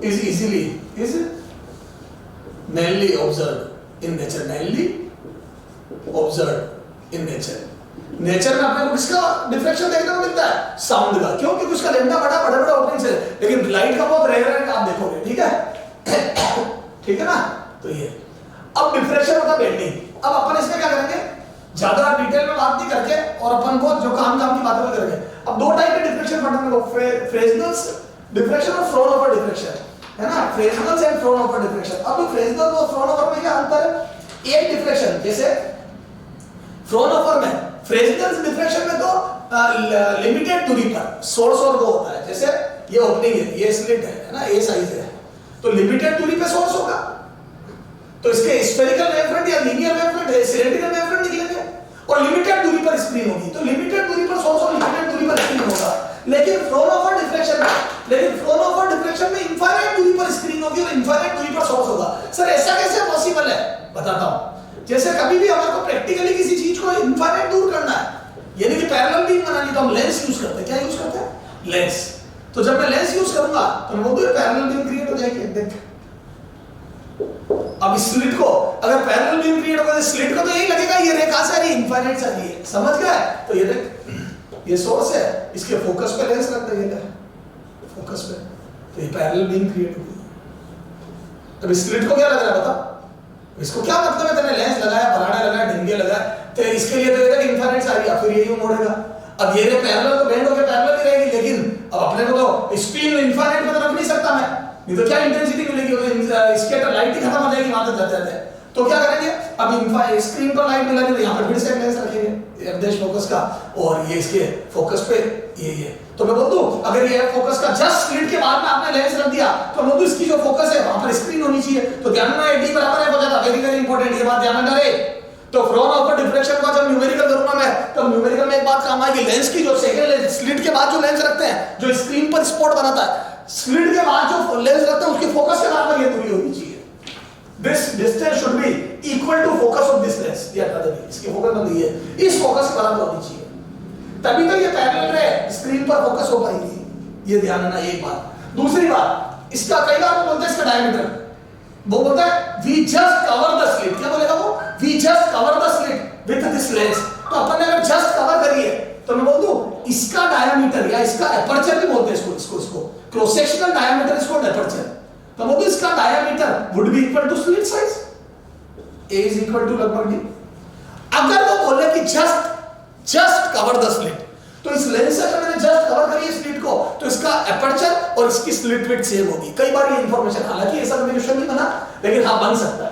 is nightly observed in nature, nature में अपने को किसका डिफ्रैक्शन देखने को मिलता है, साउंड का। क्यों? क्योंकि उसका लैम्डा बड़े बड़े ओपनिंग्स है, लेकिन लाइट का बहुत रेयर है, आप देखोगे, ठीक है, ठीक है ना। तो ये अब डिफ्रेक्शन होता बेंडिंग। अब अपन इसमें क्या करेंगे, ज्यादा डिटेल में बात नहीं करके और अपन को जो काम की बातें में करेंगे। अब दो टाइप के डिफ्रेक्शन पढ़ने को, फ्रेस्नेल डिफ्रेक्शन और फ्रोनहोफर डिफ्रेक्शन, है ना, फ्रेस्नेल एंड फ्रोनहोफर डिफ्रेक्शन। अब फ्रेस्नेल और फ्रोनहोफर में क्या अंतर है, एक डिफ्रेक्शन जैसे फ्रोनहोफर में, फ्रेस्नेल डिफ्रेक्शन में तो लिमिटेड दूरी पर सोर्स और वो होता है, जैसे ये ओपनिंग है, ये स्लिट है ना, ये साइज है, तो लिमिटेड दूरी पे सोर्स होगा, तो इसके स्फेरिकल वेवफ्रंट या लीनियर वेवफ्रंट है, सिलेंड्रिकल वेवफ्रंट निकलेंगे, और लिमिटेड दूरी पर स्क्रीन होगी, तो लिमिटेड दूरी पर सोर्स और लिमिटेड दूरी पर स्क्रीन होगा। लेकिन फ्रोनहोफर डिफ्रेक्शन में इनफाइनाइट दूरी पर स्क्रीन होगी और इनफाइनाइट दूरी पर सोर्स होगा। सर ऐसा कैसे पॉसिबल है, बताता हूं। जैसे कभी भी हमारे को प्रैक्टिकली किसी चीज को इनफाइनाइट दूर करना है, यानी कि पैरेलल बीम बनानी, तो हम लेंस यूज करते हैं। क्या यूज करते हैं, लेंस। तो जब मैं लेंस यूज करूंगा तो वो भी पैरेलल बीम क्रिएट हो जाएगी। देख अब स्लिट को अगर पैरेलल बीम क्रिएट होगा, स्लिट को तो यही लगेगा ये रे कहां से आ रही है, इनफाइनाइट से आ रही है, समझ गए। तो ये देख, ये सोर्स है, इसके फोकस पे लेंस लगता है, ये फोकस पे, तो ये पैरेलल बीम क्रिएट होगी। अब स्लिट को क्या लग रहा है बता, इसको क्या मतलब है, तेने लेंस लगाया, बराड़ा लगाया, ढिंगे लगाया, तो इसके लिए तो ये इनफाइनाइट से आ रही है, फिर यही मोड़ेगा। अब ये रे पैरेलल तो बेंड होकर पैरेलल ही रहेगी, लेकिन अब अपने को तो स्क्रीन इनफाइनाइट में तो रख नहीं सकता मैं, नहीं तो क्या इंटेंसिटी मिलेगी, स्कैटर लाइट ही खत्म हो जाएगी वहां तक जाते-जाते। तो क्या करेंगे, अब स्क्रीन पर लाइट मिला दी, यहां पर फिर से लेंस रखेंगे निर्देश फोकस का, और ये इसके फोकस पे ये तो मैं बोल दूं, अगर ये फोकस का जस्ट स्लिट के बाद में आपने लेंस रख दिया, तो बोल दूं इसकी जो फोकस है वहां पर स्क्रीन होनी चाहिए। तो ध्यान में डी बराबर है हो जाता, वेरी वेरी इंपॉर्टेंट, ये बात ध्यान में रहे। तो फ्रोनहोफर डिफ्रेक्शन का जब न्यूमेरिकल करूंगा मैं, तो न्यूमेरिकल में एक बात काम आएगी, लेंस की जो सेकंड स्लिट के बाद जो लेंस रखते हैं, जो स्क्रीन पर स्पॉट बनाता है, स्लिट के बाद जो लेंस रखते हैं उसके फोकस के बराबर ये दूरी होनी चाहिए। This distance should be equal to focus of this lens, या इसके फोकस में ये इस फोकस के बराबर होनी चाहिए, तभी तो ये पैरेलल रे स्क्रीन पर फोकस हो पाएगी। ये ध्यान रखना एक बात। दूसरी बात, इसका कई बार बोलते हैं इसका डायमीटर, वो बोलता है we just cover the slit, क्या बोलेगा वो, we just cover the slit with this lens। तो अपन ने अगर just cover करी है, तो मैं बोल दूं इसका डायमीटर या इसका एपर्चर भी बोलते हैं इसको क्रॉस सेक्शनल डायमीटर, इसको एपर्चर, तो वो इसका diameter would be equal to slit size, a is equal to लगभग d। अगर वो बोले कि जस्ट कवर द स्लिट, तो इस लेंस से अगर मैंने जस्ट कवर करी है स्लिट को, तो इसका एपर्चर और इसकी स्लिट विड्थ सेम होगी। कई बार ये इंफॉर्मेशन, हालांकि ऐसा कंडीशन नहीं बना, लेकिन हाँ बन सकता है।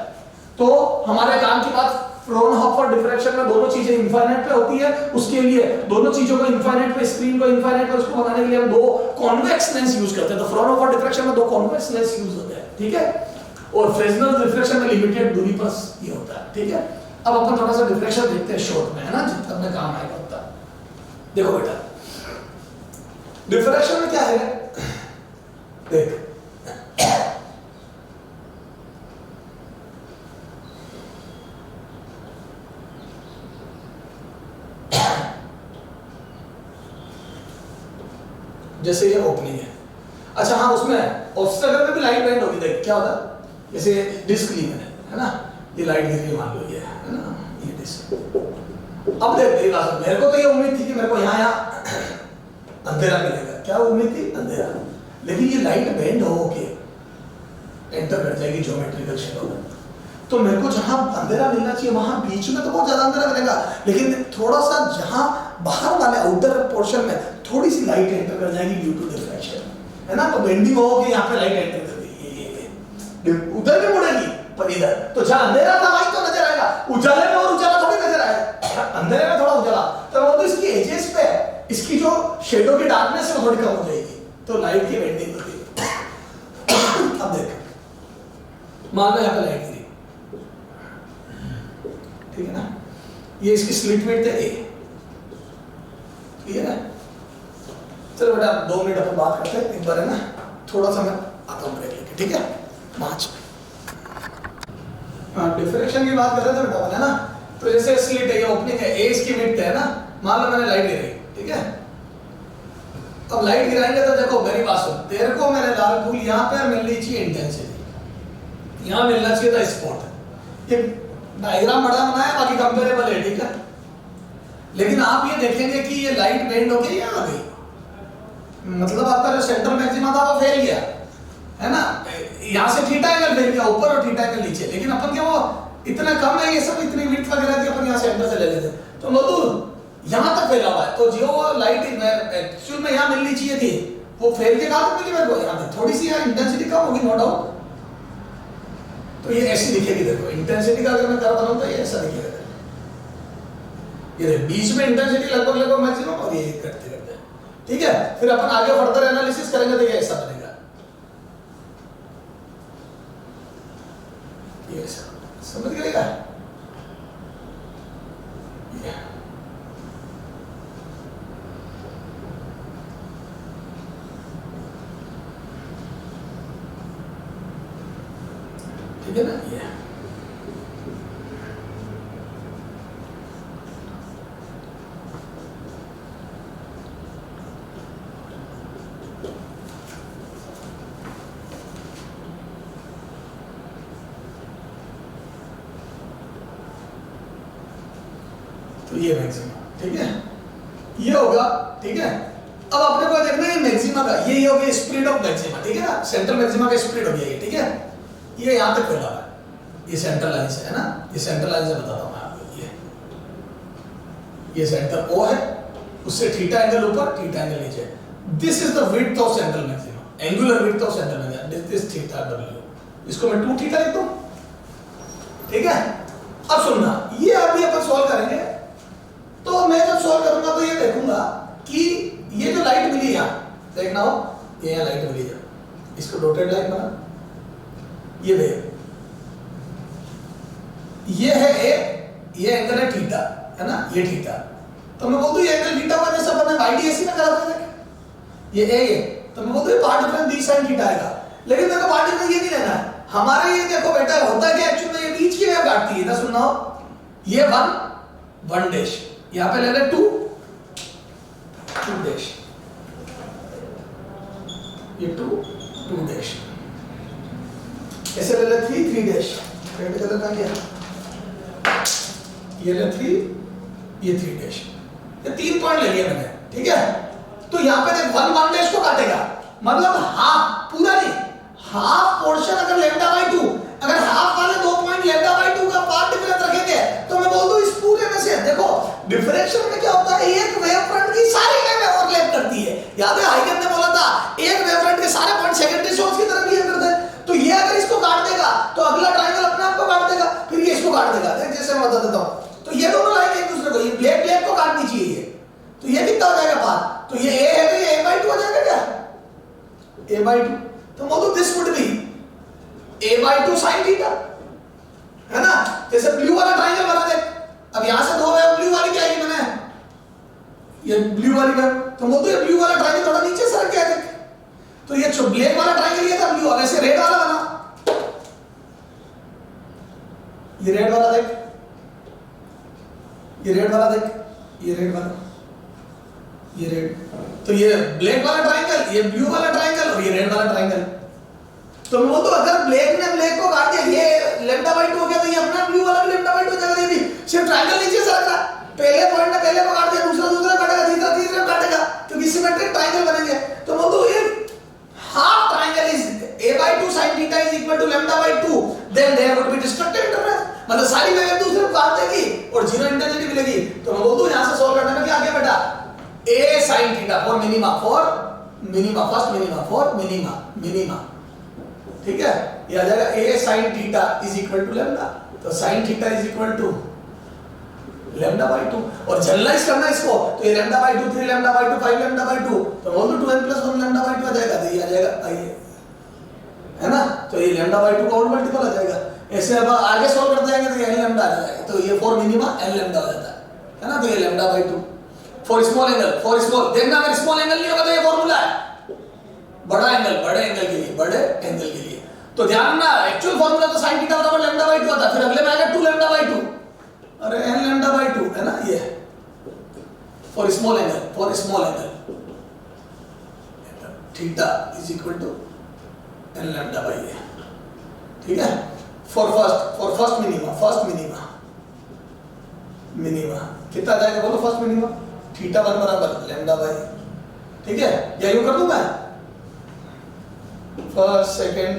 तो हमारे काम की बात, फ्रोनहोफर डिफ्रेक्शन में दोनों चीजें इनफाइनाइट पे होती है, उसके लिए दोनों चीजों को इनफाइनाइट पे, स्क्रीन को इनफाइनाइट पे उसको बनाने के लिए हम दो कॉन्वेक्स लेंस यूज करते हैं। तो फ्रोनहोफर डिफ्रेक्शन में दो कॉन्वेक्स लेंस यूज होते हैं, ठीक है, और फ्रेस्नेल डिफ्रेक्शन में लिमिटेड दूरी पर ये होता है, ठीक है। अब अपन थोड़ा सा डिफ्रेक्शन देखते हैं शॉर्ट में, है ना, जितना अपने काम आएगा उतना। देखो बेटा, डिफ्रेक्शन में क्या है, देख जैसे ये ओपनिंग है, अच्छा हाँ, उसमें ऑब्स्टेकल में भी लाइट बेंड होगी। देख क्या होता है, जैसे डिस्क ली मैंने, है ना, ये लाइट गिर रही मान लो, ये है ना, ये डिस्क। अब देख मेरे को तो ये उम्मीद थी कि मेरे को यहाँ अंधेरा मिलेगा, क्या उम्मीद थी, अंधेरा, लेकिन ये लाइट बेंड होके एंटर कर जाएगी ज्योमेट्रिकल शेडो में, तो मेरे को जहां अंधेरा मिलना चाहिए वहां बीच में तो बहुत ज्यादा अंधेरा मिलेगा, लेकिन थोड़ा सा जहां बाहर वाले आउटर पोर्शन में थोड़ी सी लाइट एंटर कर जाएगी ड्यू टू डिफ्रेक्शन, है ना। तो बेंडिंग होगी, यहाँ पे लाइट एंटर कर देगी, ये उधर भी मुड़ेगी पर इधर, तो जहां अंधेरा था वहीं तो नजर आएगा, उजाले में और उजाला थोड़ी नजर आएगा, अंधेरे में थोड़ा उजाला, तो वो तो इसकी एजेस पे इसकी जो शेडो की डार्कनेस है वो थोड़ी कम हो जाएगी, तो लाइट की बेंडिंग होती है। अब देख मान लो यहाँ पे लाइट गिरी, ठीक है ना, ये इसकी स्लिट विड्थ है a, ठीक है ना। चलो बेटा 2 मिनट अपन बात करते हैं एक बार, है ना, थोड़ा सा मैं आता हूँ ब्रेक लेके, ठीक है। मार्च डिफ्रेक्शन की बात कर रहे थे बेटा, है ना। तो जैसे स्लिट है, ये ओपनिंग है, a इसकी विड्थ है ना, मान लो मैंने लाइट गिराई, ठीक है। अब लाइट गिराएंगे तो देखो मेरी बात सुन, तेरे को मेरे लाल फूल यहाँ पे मिलनी चाहिए इंटेंसिटी, यहाँ मिलना चाहिए था स्पॉट। ये डायग्राम बड़ा बनाया, बाकी कंपेरेबल है, ठीक है। लेकिन आप ये देखेंगे कि ये लाइट बेंड होके यहाँ आ गई, मतलब आपका जो सेंट्रल मैक्सिमा था वो फैल गया, है ना, यहाँ से थीटा एंगल फैल गया ऊपर और थीटा एंगल नीचे, लेकिन अपन क्या वो इतना कम है ये सब, इतनी विड्थ वगैरह की अपन यहाँ सेंटर से ले लेते हैं। तो मधु यहाँ तक फैला हुआ है, तो जो लाइट एक्चुअल में यहाँ मिलनी चाहिए थी वो फैल के कहाँ तक मिली मेरे को, यहाँ तक। थोड़ी सी यहाँ इंटेंसिटी कम होगी, नो डाउट। तो ये ऐसी दिखेगी, देखो इंटेंसिटी का अगर मैं कर्व बनाऊं तो ये ऐसा दिखेगा। ये बीच में इंटेंसिटी लगभग मैक्सिमम, और ये करते करते, ठीक है। फिर अपन आगे फर्दर एनालिसिस करेंगे तो ये ऐसा बनेगा, ये ऐसा, समझ गए क्या? ठीक है ना? ये तो ये मैक्सिमा, ठीक है, ये होगा, ठीक है। अब अपने को देखना है मैक्सिमा का, ये हो गया स्प्रेड ऑफ मैक्सिमा, ठीक है ना। सेंट्रल मैक्सिमा का स्प्रेड हो गया ये, ठीक है। ये यहां तक फैला है, ये सेंट्रल लाइन से है ना, ये सेंट्रल लाइन से बताता हूं मैं आपको। ये सेंटर O है, उससे थीटा एंगल ऊपर, थीटा एंगल नीचे। This is the width of central maxima, angular width of central maxima, this is theta W। इसको मैं 2 थीटा लिख दूं, ठीक है। अब सुनना, ये अभी अपन सॉल्व करेंगे, तो मैं जब सॉल्व करूंगा तो ये देखूंगा कि ये जो लाइट मिली यहां, देखना हो, ये यहां लाइट मिली है, इसको डॉटेड लाइन बना, ये देख, ये है A, ये एंगल है थीटा, है ना, ये थीटा। तो मैं बोल दूं ये एंगल थीटा का जैसा बना YDAC में करा था, ये A है, तो मैं बोल दूं ये path difference d sin theta आएगा। लेकिन मेरे को पार्ट डिफरेंस ये नहीं लेना है हमारे, ये देखो बेटा होता है कि एक्चुअली में ये बीच की वेव काटती है ना, सुनना हो, ये 1 डैश, यहां पे ले ले 2 डैश, ये 2 डैश, ऐसे ले ले 3 डैश, रेड कलर का क्या, ये ले 3, ये 3 डैश, ये 3 पॉइंट ले लिया मैंने, ठीक है। तो यहां पे देख 1 डैश को काटेगा, मतलब हाफ, पूरा नहीं, हाफ पोर्शन अगर लैम्डा बाय 2, अगर हाफ वाले 2 पॉइंट लैम्डा बाय 2 का पार्ट डिफरेंस रखेंगे तो मैं बोल दूं इस पूरे में से, देखो डिफरेंशियल में क्या होता है, एक वेव फ्रंट की सारी वेव ओवरलैप करती है। याद है हाइगन ने बोला था एक वेव फ्रंट के सारे पॉइंट सेकेंडरी सोर्स की तरफ बिहेव करते हैं। तो ये अगर इसको काट देगा तो अगला ट्रायंगल अपने आप को काट देगा, फिर ये इसको काट देगा, देख जैसे मैं बता देता हूं। तो ये दोनों लाइन एक दूसरे को, ये ब्लैक ब्लैक को काटनी चाहिए ये, तो ये कितना हो जाएगा पार्ट, तो ये A है तो ये A/2 हो जाएगा क्या, A/2। तो मतलब this would be A/2 sin theta, है ना। जैसे ब्लू वाला ट्रायंगल बना दे, अब यहां से 2 वेव, ब्लू वाली क्या है मैंने, ये ब्लू वाली वेव, तो मतलब ये ब्लू वाला ट्रायंगल थोड़ा नीचे सरक गया, देख। तो ये जो ब्लैक वाला ट्रायंगल ये था ब्लू वाला, ऐसे रेड वाला बना, ये रेड वाला देख, ये रेड वाला देख, ये रेड वाला, ये रेड, तो ये ब्लैक वाला ट्रायंगल, ये ब्लू वाला ट्रायंगल और ये रेड वाला ट्रायंगल। तो मैं बोलता हूं अगर ब्लैक ने ब्लैक को काट दिया, ये लैम्डा बाय 2 हो गया, तो ये अपना ब्लू वाला भी लैम्डा बाय 2 हो जाएगा। ये भी सिर्फ ट्रायंगल नीचे सरक रहा, पहले पॉइंट ने पहले को काट दिया, दूसरा काटेगा, तीसरा काटेगा, क्योंकि सिमेट्रिक ट्रायंगल बनेंगे। तो मैं बोलता हूं if half triangle is A/2 sin theta is equal to lambda by 2, then there would be destructive interference, मतलब सारी वेव एक दूसरे को काट देगी और जीरो इंटेंसिटी मिलेगी। तो मैं बोलता हूं यहां से सॉल्व करने में क्या आ गया बेटा, A sin theta for minima, first minima for minima, ठीक है। ये आ जाएगा A sin theta is equal to lambda, तो sin theta is equal to lambda by 2, और जनरलाइज करना इसको, तो ये lambda by 2, 3 lambda by 2, 5 lambda by 2, तो बोल दो 2n + 1 lambda by 2 आ जाएगा, तो ये आ जाएगा आइए, है ना। तो ये lambda by 2 का और मल्टीपल आ जाएगा। ऐसे अब आगे सॉल्व करते जाएंगे तो ये n lambda आ जाएगा, तो ये फॉर मिनिमा n lambda हो जाता है ना। तो ये lambda by 2 for small angle, for small, देखना अगर स्मॉल एंगल नहीं होगा तो ये फार्मूला है, बड़ा एंगल, बड़े एंगल के लिए, बड़े एंगल के लिए। तो ध्यान रखना एक्चुअल फार्मूला तो sin थीटा बराबर lambda by 2 आता है, फिर अगले में आएगा 2 lambda by 2, अरे n lambda by 2 है ना, ये for small angle theta is equal to n lambda by a, ठीक है। फॉर फर्स्ट मिनिमा कितना आ जाएगा बोलो, फर्स्ट मिनिमा थीटा 1 बराबर lambda by, ठीक है। या यूं कर दूं मैं, first second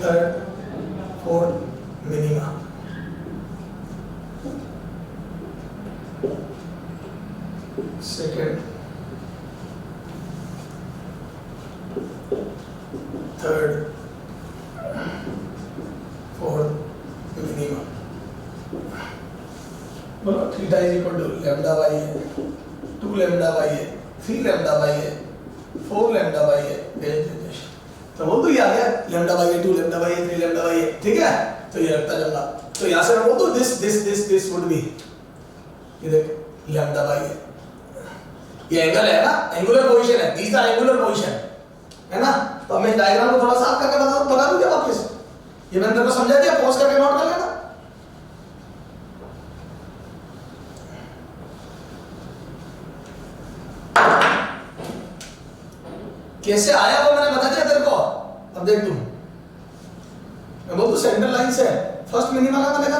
third fourth minima, second, third, fourth minimum. बोलो theta is equal to lambda by a, 2 lambda by a, 3 lambda by a, 4 lambda by a. तो वो तो ये आ गया lambda by a, 2 lambda by a, 3 lambda by a, ठीक है। तो ये रखता जाऊंगा, तो यहाँ से वो तो दिस वुड बी, ये देख लैम्डा बाई ए, ये एंगल है ना, एंगुलर पोजीशन है, दीस आर एंगुलर पोजीशन है ना। तो मैं डायग्राम को थोड़ा साफ करके बता दूं क्या वापस? ये मैंने तेरे को समझा दिया, पॉज करके नोट कर लेना। कैसे आया वो मैंने बता दिया तेरे को। अब देख तू, मैं बोलूं सेंट्रल लाइन से फर्स्ट मिनिमम का मैंने करा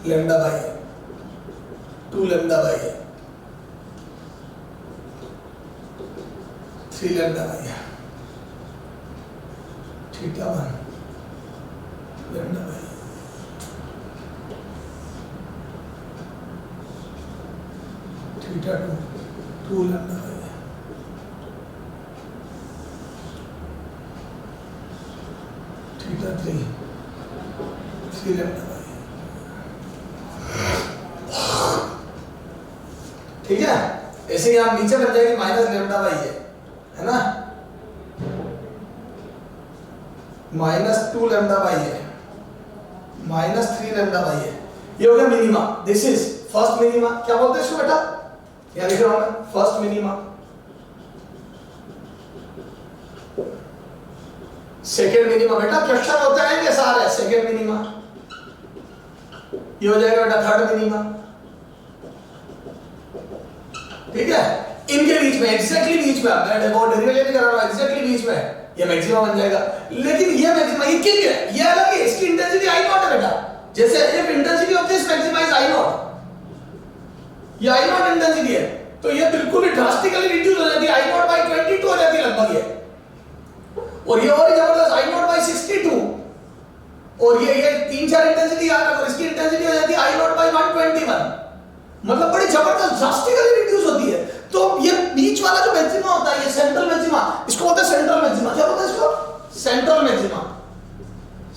lambda by a, 2 lambda by a, 3 lambda by a, theta 1 lambda by a, theta 2 lambda by a, theta 3 lambda by a. ठीक है, ऐसे ही आप नीचे बन जाएगी माइनस लैम्डा बाई ए, है ना, -2 lambda by a, -3 lambda by a. ये हो गया minima. This is first minima. क्या बोलते हैं इसको बेटा? क्या लिख रहा हूं मैं? First minima. सेकेंड मिनिमा बेटा क्वेश्चन होते हैं ये सारे। सेकेंड मिनिमा ये हो जाएगा बेटा थर्ड मिनिमा। ठीक है, इनके बीच में एग्जैक्टली बीच में मैं वो डेरिवेशन नहीं कर रहा हूं, एग्जैक्टली बीच में ये मैक्सिमा बन जाएगा। लेकिन ये मैक्सिमा ये क्या है? ये अलग है, इसकी इंटेंसिटी आई नॉट है बेटा। जैसे if intensity of this maxima is I not, ये आई नॉट इंटेंसिटी है, तो ये बिल्कुल ही ड्रास्टिकली रिड्यूस हो जाती है, आई नॉट बाई 22 हो जाती है लगभग ये। और ये और जबरदस्त आई नॉट बाई 62, और ये 3-4 इंटेंसिटी याद रखो, इसकी इंटेंसिटी हो जाती है आई नॉट बाई 121। मतलब बड़ी जबरदस्त ड्रास्टिकली रिड्यूस होती है। तो ये बीच वाला जो मैक्सिमा होता है, ये सेंट्रल मैक्सिमा, इसको बोलते हैं सेंट्रल मैक्सिमा। क्या बोलते हैं इसको? Central maxima.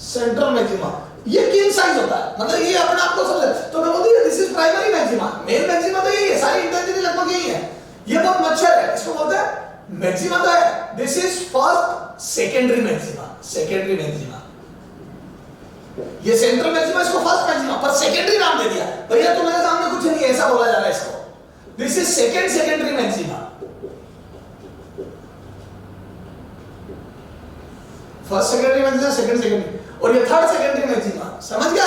सेंट्रल मैक्सिमा ये किन साइज होता है, मतलब ये अपने आप को समझे। तो मैं बोलती हूं this is primary maxima. Main maxima तो यही है, सारी इंटेंसिटी लगभग यही है। ये बहुत मच्छर है, इसको बोलते हैं मैक्सिमा तो है। This is first secondary maxima. Secondary maxima ये सेंट्रल मैक्सिमा, इसको फर्स्ट मैक्सिमा, पर सेकेंडरी नाम दे दिया भैया। तुम्हारे सामने कुछ नहीं ऐसा बोला जा रहा है इसको। This is second secondary maxima. First secondary maxima, second secondary, और ये थर्ड सेकेंडरी मैक्सिमा। समझ गया?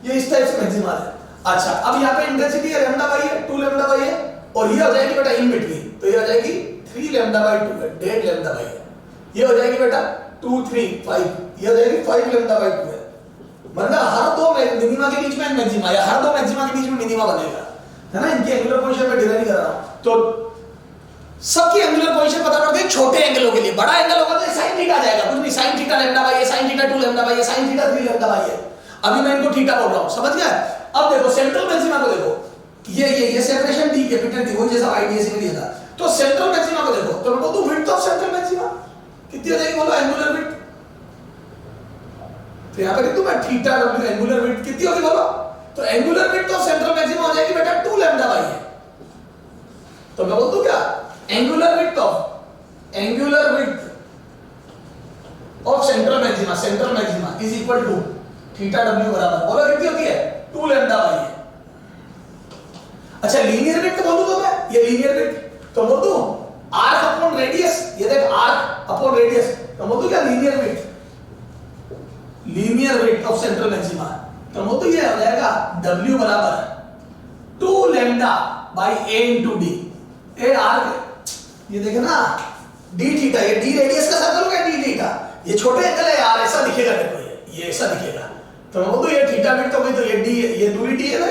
ये इस टाइप से मैक्सिमा है। अच्छा, अब यहाँ पे इंटेंसिटी है लैम्डा बाई है, 2 लैम्डा बाई है, और ये हो जाएगी बेटा इन बिटवीन, तो ये हो जाएगी 3 लैम्डा बाई 2 है, 1.5 लैम्डा बाई है। ये हो जाएगी बेटा 2, 3, 5, ये हो जाएगी 5 लैम्डा बाई 2 है। मतलब हर दो मिनिमा के बीच में मैक्सिमा, या हर दो मैक्सिमा के बीच में मिनिमा बनेगा, है ना। इनकी एंगुलर पोजीशन में डिराइव कर रहा हूं, तो सबकी एंगुलर पोजीशन पता पड़ती है छोटे एंगलों के लिए। बड़ा एंगल होगा तो sin थीटा आ जाएगा, कुछ नहीं, sin थीटा लैम्डा बाई है, sin थीटा 2 लैम्डा बाई है, sin थीटा 3 लैम्डा बाई है। अभी मैं इनको थीटा बोल रहा हूं, समझ गए? अब देखो सेंट्रल मैक्सिमा को देखो, ये सेपरेशन d कैपिटल D, वो जैसा आईडीएस में दिया था। तो सेंट्रल मैक्सिमा को देखो, तो मैं बोलूं विड्थ ऑफ सेंट्रल मैक्सिमा कितनी हो जाएगी? बोलो एंगुलर विड्थ। तो यहां पर लिख दूं मैं थीटा w, एंगुलर विड्थ कितनी होगी बोलो? तो angular width of central maxima हो जाएगी बेटा 2 लैम्डा बाई है। तो मैं बोल दूं क्या? Angular width of central maxima is equal to theta w बराबर, बोलो कितनी होती है? 2 लैम्डा बाई है। अच्छा, लीनियर विड्थ बोलूं तो मैं, ये लीनियर विड्थ तो बोल दूं आर्क अपॉन रेडियस। ये देख आर्क अपॉन रेडियस, तो बोल दूं क्या? Linear width of central maxima, तो बोल दूं ये हो जाएगा w बराबर 2 lambda by a into d। A arc ये देखे ना d थीटा, ये d रेडियस का सर्कल हो गया d थीटा। ये छोटे एंगल है यार, ऐसा दिखेगा देखो, ये ऐसा दिखेगा। तो मैं बोल दूं ये थीटा विड्थ हो गई, तो ये d है, ये दूरी d है ना,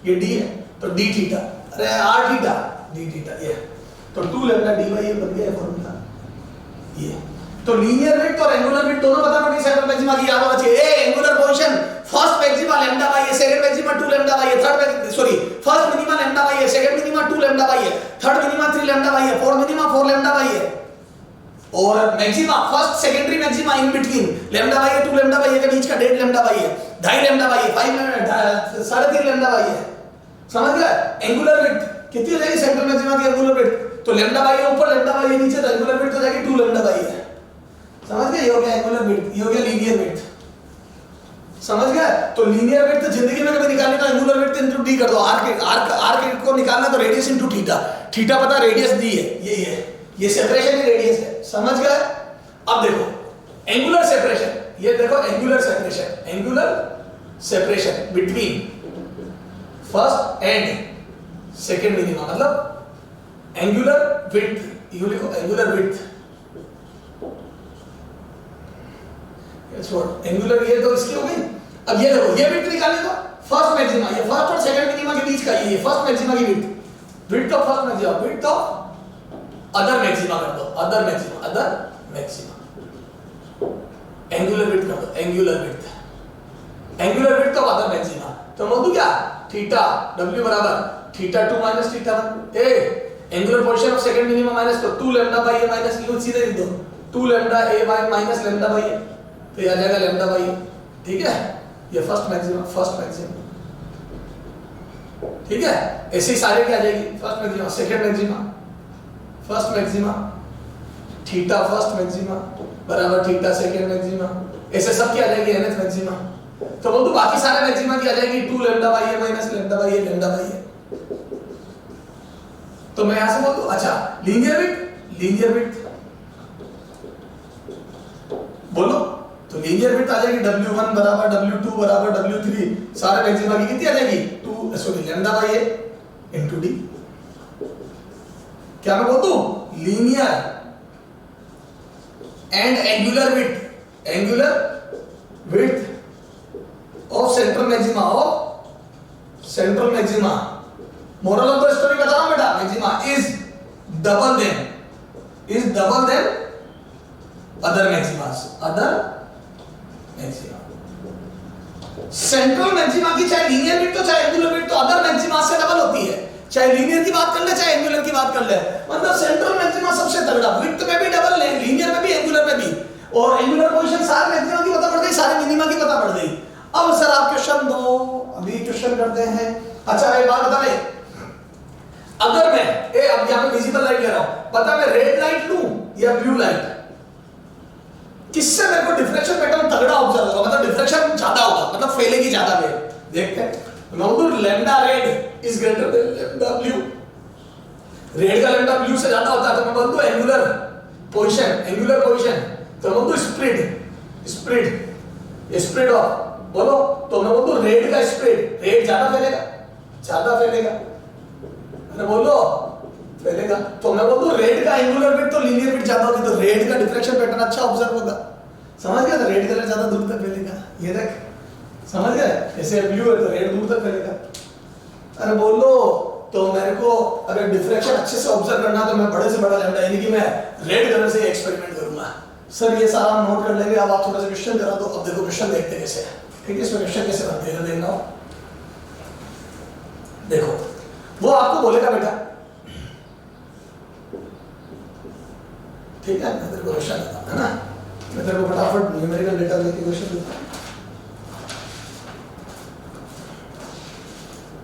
ये d है, तो d थीटा, अरे r थीटा d थीटा, ये तो 2 लैम्डा d बाई ये बन गया फॉर्मूला ये। तो लीनियर विड्थ और एंगुलर विड्थ दोनों पता पड़ी सेंट्रल मैक्सिमा की, याद होना चाहिए। A angular position first maxima lambda by है, सेकंड मैक्सिमा 2 लैम्डा बाई है, third sorry first minima maxima in between lambda by है 2 लैम्डा बाई के बीच का 1.5 लैम्डा बाई है, 2.5 लैम्डा बाई है, 3.5 लैम्डा बाई है। समझ गया? एंगुलर विड्थ कितनी हो जाएगी सेंट्रल मैक्सिमा की एंगुलर विड्थ? तो लैम्डा बाई है ऊपर, लैम्डा बाई है नीचे, तो एंगुलर विड्थ हो जाएगी 2 लैम्डा बाई है। समझ गए? ये हो गया एंगुलर विड्थ, ये हो गया लीनियर विड्थ। समझ गया? तो लीनियर विड्थ जिंदगी में कभी निकालने तो एंगुलर विड्थ इनटू डी कर दो। आर्क को निकालना तो रेडियस इनटू थीटा, थीटा पता रेडियस दी है, यही है, ये सेपरेशन की रेडियस है। समझ गए? अब देखो एंगुलर सेपरेशन, ये देखो angular separation, angular separation between first and second minima, मतलब एंगुलर विड्थ, यू लिखो एंगुलर विड्थ, छोड़ एंगुलर, ये तो इसकी हो गई। अब ये देखो ये विड्थ निकालने को फर्स्ट मैक्सिमा, ये फर्स्ट और सेकंड मिनिमा के बीच का ये फर्स्ट मैक्सिमा की width, width of first maxima, width of other maxima कर दो, other maxima, other maxima, angular width कर दो, angular width, angular width of other maxima. तो बोल दूं क्या? थीटा w बराबर theta 2 minus theta 1, A angular position of second minima minus तो 2 लैम्डा बाई a माइनस यूं सीधे लिख दो 2 lambda a by minus lambda by a, तो ये आ जाएगा लैम्डा बाई a। ठीक है? ये फर्स्ट मैक्सिमा, फर्स्ट मैक्सिमा, ठीक है? ऐसे ही सारे क्या आ जाएगी? First maxima, second maxima, first maxima, theta first maxima बराबर थीटा सेकंड मैक्सिमा, ऐसे सब क्या आ जाएगी? nth maxima. तो बोल दो बाकी सारे मैक्सिमा की आ जाएगी 2 lambda by a minus lambda by a, lambda by a। तो मैं यहां से बोल दूं, अच्छा लीनियर विड्थ, लीनियर विड्थ बोलो, तो लीनियर विड्थ आ जाएगी W1 बराबर W2 बराबर W3, सारे मैक्सिमा की कितनी आ जाएगी? 2 sorry lambda by a into d। क्या मैं बोल दूं? Linear and angular width, angular width of central maxima, of central maxima, moral of the story बता रहा हूं बेटा, maxima is double than other maximas, other maxima. Central maxima की चाहे लीनियर विड्थ तो चाहे एंगुलर विड्थ तो अदर मैक्सिमा से डबल होती है, चाहे लीनियर की बात कर ले चाहे एंगुलर की बात कर ले, मतलब सेंट्रल मैक्सिमा सबसे तगड़ा, विड्थ में भी डबल है, लीनियर में भी एंगुलर में भी, और एंगुलर पोजीशन सारे मैक्सिमा की पता पड़ गई, सारे मिनिमा की पता पड़ गई। अब सर आप क्वेश्चन दो, अभी क्वेश्चन करते हैं। अच्छा एक बात बता रहे, अगर मैं अब यहां पे विजिबल लाइट ले रहा हूं, पता मैं रेड लाइट लूं या ब्लू लाइट, किससे मेरे को डिफ्रेक्शन पैटर्न तगड़ा ऑब्जर्व होगा, मतलब डिफ्रेक्शन ज्यादा होगा, मतलब फैलेगी ज्यादा वेव। देखते हैं, मैं बोलूं lambda red is greater then lambda blue, red का लैम्डा ब्लू से ज्यादा होता है, तो मैं बोल दूं एंगुलर पोजीशन, एंगुलर पोजीशन, तो मैं बोल दूं स्प्रेड, स्प्रेड, स्प्रेड ऑफ बोलो, तो मैं बोल दूं रेड का स्प्रेड, रेड ज्यादा फैलेगा, ज्यादा फैलेगा, अरे बोलो फैलेगा, तो मैं बोल दूं रेड का एंगुलर विड्थ तो लीनियर विड्थ ज्यादा होगी, तो रेड का डिफ्रेक्शन पैटर्न अच्छा ऑब्जर्व होगा। समझ गया? तो रेड कलर ज्यादा दूर तक फैलेगा, ये देख, समझ गए? ऐसे ब्लू है तो रेड दूर तक फैलेगा। अरे बोलो, तो मेरे को अगर डिफ्रेक्शन अच्छे से ऑब्जर्व करना तो मैं बड़े से बड़ा लैम्डा, यानी कि मैं रेड कलर से एक्सपेरिमेंट करूंगा। सर ये सारा नोट कर लेंगे, अब आप थोड़ा सा क्वेश्चन करा दो। अब देखो क्वेश्चन देखते कैसे है, ठीक है? इसमें क्वेश्चन कैसे बनते हैं देखना, देखो वो आपको बोलेगा बेटा, ठीक है? मैं तेरे को क्वेश्चन देता हूं, है ना? मैं तेरे को फटाफट न्यूमेरिकल डेटा लेके क्वेश्चन देता हूं,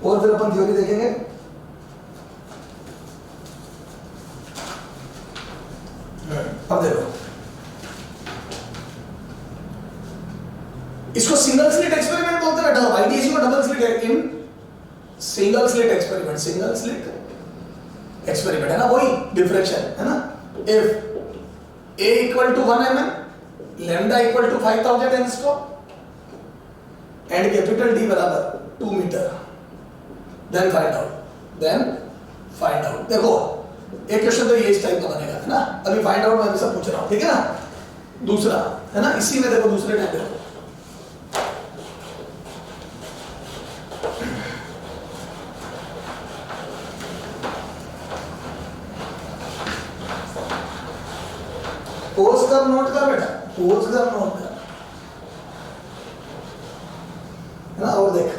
और फिर अपन थ्योरी देखेंगे। अब देखो, इसको सिंगल स्लिट एक्सपेरिमेंट बोलते हैं बेटा, आईडीएसी को डबल स्लिट है, इन single slit experiment, single slit experiment है ना, वही डिफ्रेक्शन है ना। If a equal to 1 mm, lambda equal to 5000 angstrom and capital D बराबर 2 मीटर, then find out। देखो एक क्वेश्चन तो ये इस टाइप का बनेगा, है ना? अभी फाइंड आउट मैं सब पूछ रहा हूँ, ठीक है ना? दूसरा है ना, इसी में देखो दूसरे टाइप देखो, पोज कर नोट कर बेटा, पोज कर नोट कर, है ना? और देख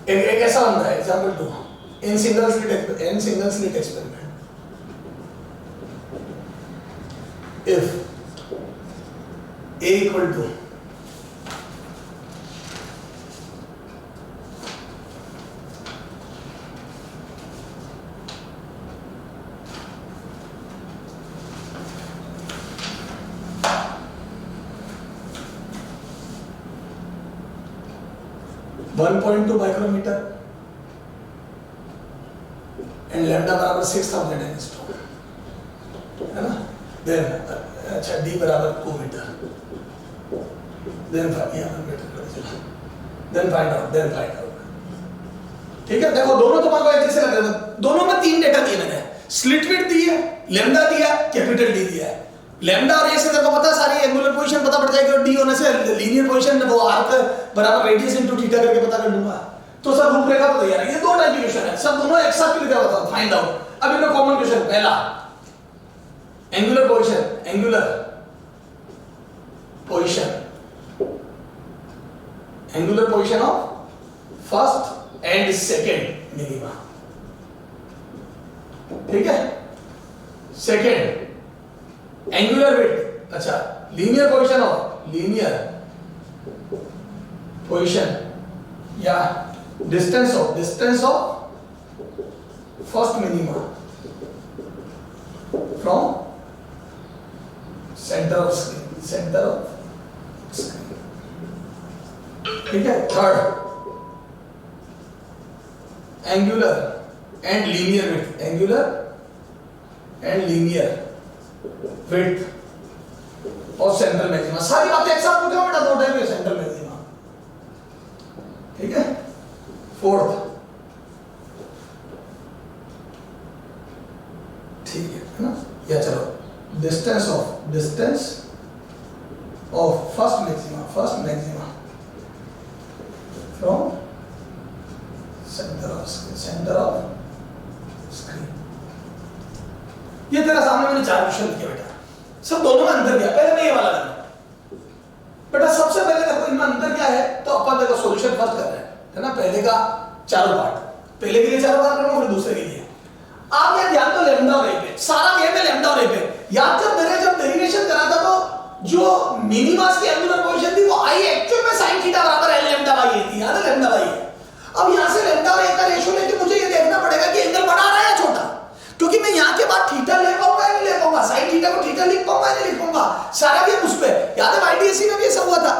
एक ऐसा बनता है example 2, in single slit experiment, if a equal to one 1.2 micrometre and lambda बराबर 6000 एंगस्ट्रॉम, है ना। देन अच्छा डी बराबर 2 मीटर, देन फाइंड आउट ठीक है। देखो दोनों तुम्हारे को एक जैसे लग रहे हैं, दोनों में 3 डेटा दिए मैंने, स्लिट विड्थ दी है, लैम्डा दिया, कैपिटल डी दिया है। लैम्डा और ए से तेरे को पता सारी एंगुलर पोजीशन पता पड़ जाएगी, और डी होने से लीनियर पोजीशन वो आर्क बराबर रेडियस इनटू थीटा करके पता कर लूंगा। तो सब रूपरेखा तो तैयार है। ये 2 टाइप की क्वेश्चन है, सब दोनों एक साथ लिखा बताओ, फाइंड आउट। अब इनमें कॉमन क्वेश्चन पहला angular position of first and second minima, ठीक है। सेकंड एंगुलर विड्थ, अच्छा लीनियर पोजीशन या distance of first minima from centre of screen, ठीक है। Third angular and linear width और सेंट्रल मैक्सिमा। सारी बातें एक साथ पूछो बेटा, 2 टाइप के सेंट्रल मैक्सिमा, ठीक है। फोर्थ, ठीक है ना, या चलो distance of first maxima from centre of screen. ये तेरा सामने मैंने 4 क्वेश्चन किया बेटा, सब दोनों में अंतर क्या। पहले मैं ये वाला करना बेटा, सबसे पहले देखो इनमें अंतर क्या है, तो अपन देखो सॉल्यूशन फर्स्ट कर रहे हैं, है ना। पहले का चारों पार्ट, पहले के लिए 4 बार करूंगा, फिर दूसरे के लिए। आप ये ध्यान दो लैम्डा और ए पे, सारा गेम है लैम्डा और ए पे। याद जब मैंने डेरिवेशन करा था तो जो मिनिमास की एंगुलर पोजीशन थी वो आई एक्चुअल में sin थीटा बराबर l लैम्डा बाई ए थी, याद है लैम्डा बाई ए। अब यहां से लैम्डा और ए का रेशियो लेके मुझे ये देखना पड़ेगा कि एंगल बड़ा रहा है या छोटा, क्योंकि मैं यहां के बाद थीटा ले पाऊंगा या नहीं ले पाऊंगा, sin थीटा को थीटा लिख पाऊंगा या नहीं लिख पाऊंगा, सारा गेम उस पे। याद है IDSC में भी ऐसा हुआ था।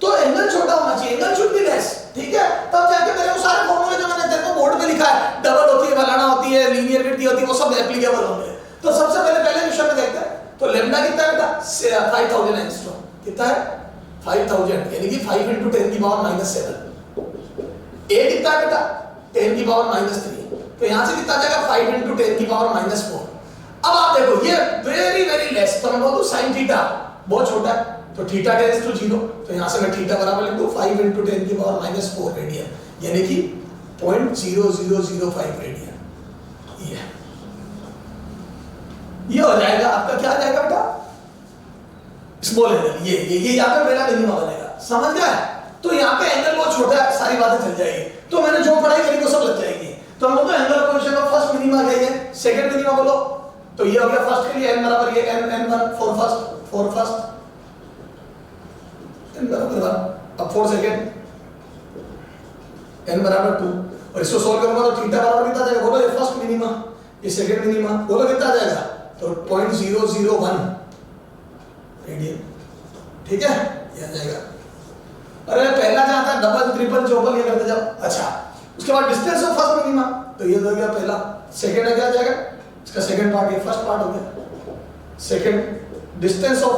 तो एंगल छोटा होना चाहिए, एंगल शुड बी लेस, ठीक है। तब जाके मेरे वो सारे फॉर्मूले जो मैंने तेरे को बोर्ड पे लिखा है, डबल होती है, फलाना होती है, लीनियर विड्थ होती है, वो सब एप्लीकेबल होंगे। तो सबसे पहले क्वेश्चन में देखते हैं, तो लैम्डा कितना है बेटा 5000 एंगस्ट्रॉम, कितना है 5000, यानी कि 5 × 10⁻⁻7। ए कितना है बेटा 10⁻⁻3, तो यहां से कितना आ जाएगा 5 × 10⁻⁻4। अब आप देखो ये वेरी लेस, तो मैं बोलूं sin थीटा बहुत छोटा है, तो थीटा टेंड्स टू 0, तो यहां से मैं थीटा बराबर लिख दूं 5 × 10⁻⁻4 रेडियन, यानी कि 0.0005 रेडियन। ये हो जाएगा आपका, क्या आ जाएगा बेटा स्मॉल एंगल। ये यहां पे मेरा मिनिमा बनेगा, समझ गए। तो यहां पे एंगल बहुत छोटा है, सारी बातें चल जाएगी। तो मैंने जो पढ़ाई करी वो सब लग जाएगी। तो हम लोग angular position of first minima गई है, सेकंड मिनिमा बोलो, तो ये हो गया फर्स्ट के लिए n बराबर ये n1 फॉर फर्स्ट n बराबर 1, अब फॉर सेकंड n बराबर 2, और इसको सॉल्व करूंगा तो थीटा बराबर कितना आ जाएगा बोलो, ये फर्स्ट मिनिमा, ये सेकंड मिनिमा, बोलो कितना आ जाएगा, तो 0.001 रेडियन, ठीक है, ये आ जाएगा। अरे पहला जहां था डबल ट्रिपल चौपल ये करते जाओ। अच्छा उसके बाद डिस्टेंस ऑफ फर्स्ट मिनिमा, तो ये हो गया पहला। सेकंड है क्या आ जाएगा, इसका सेकंड पार्ट, ये फर्स्ट पार्ट हो गया। Second distance of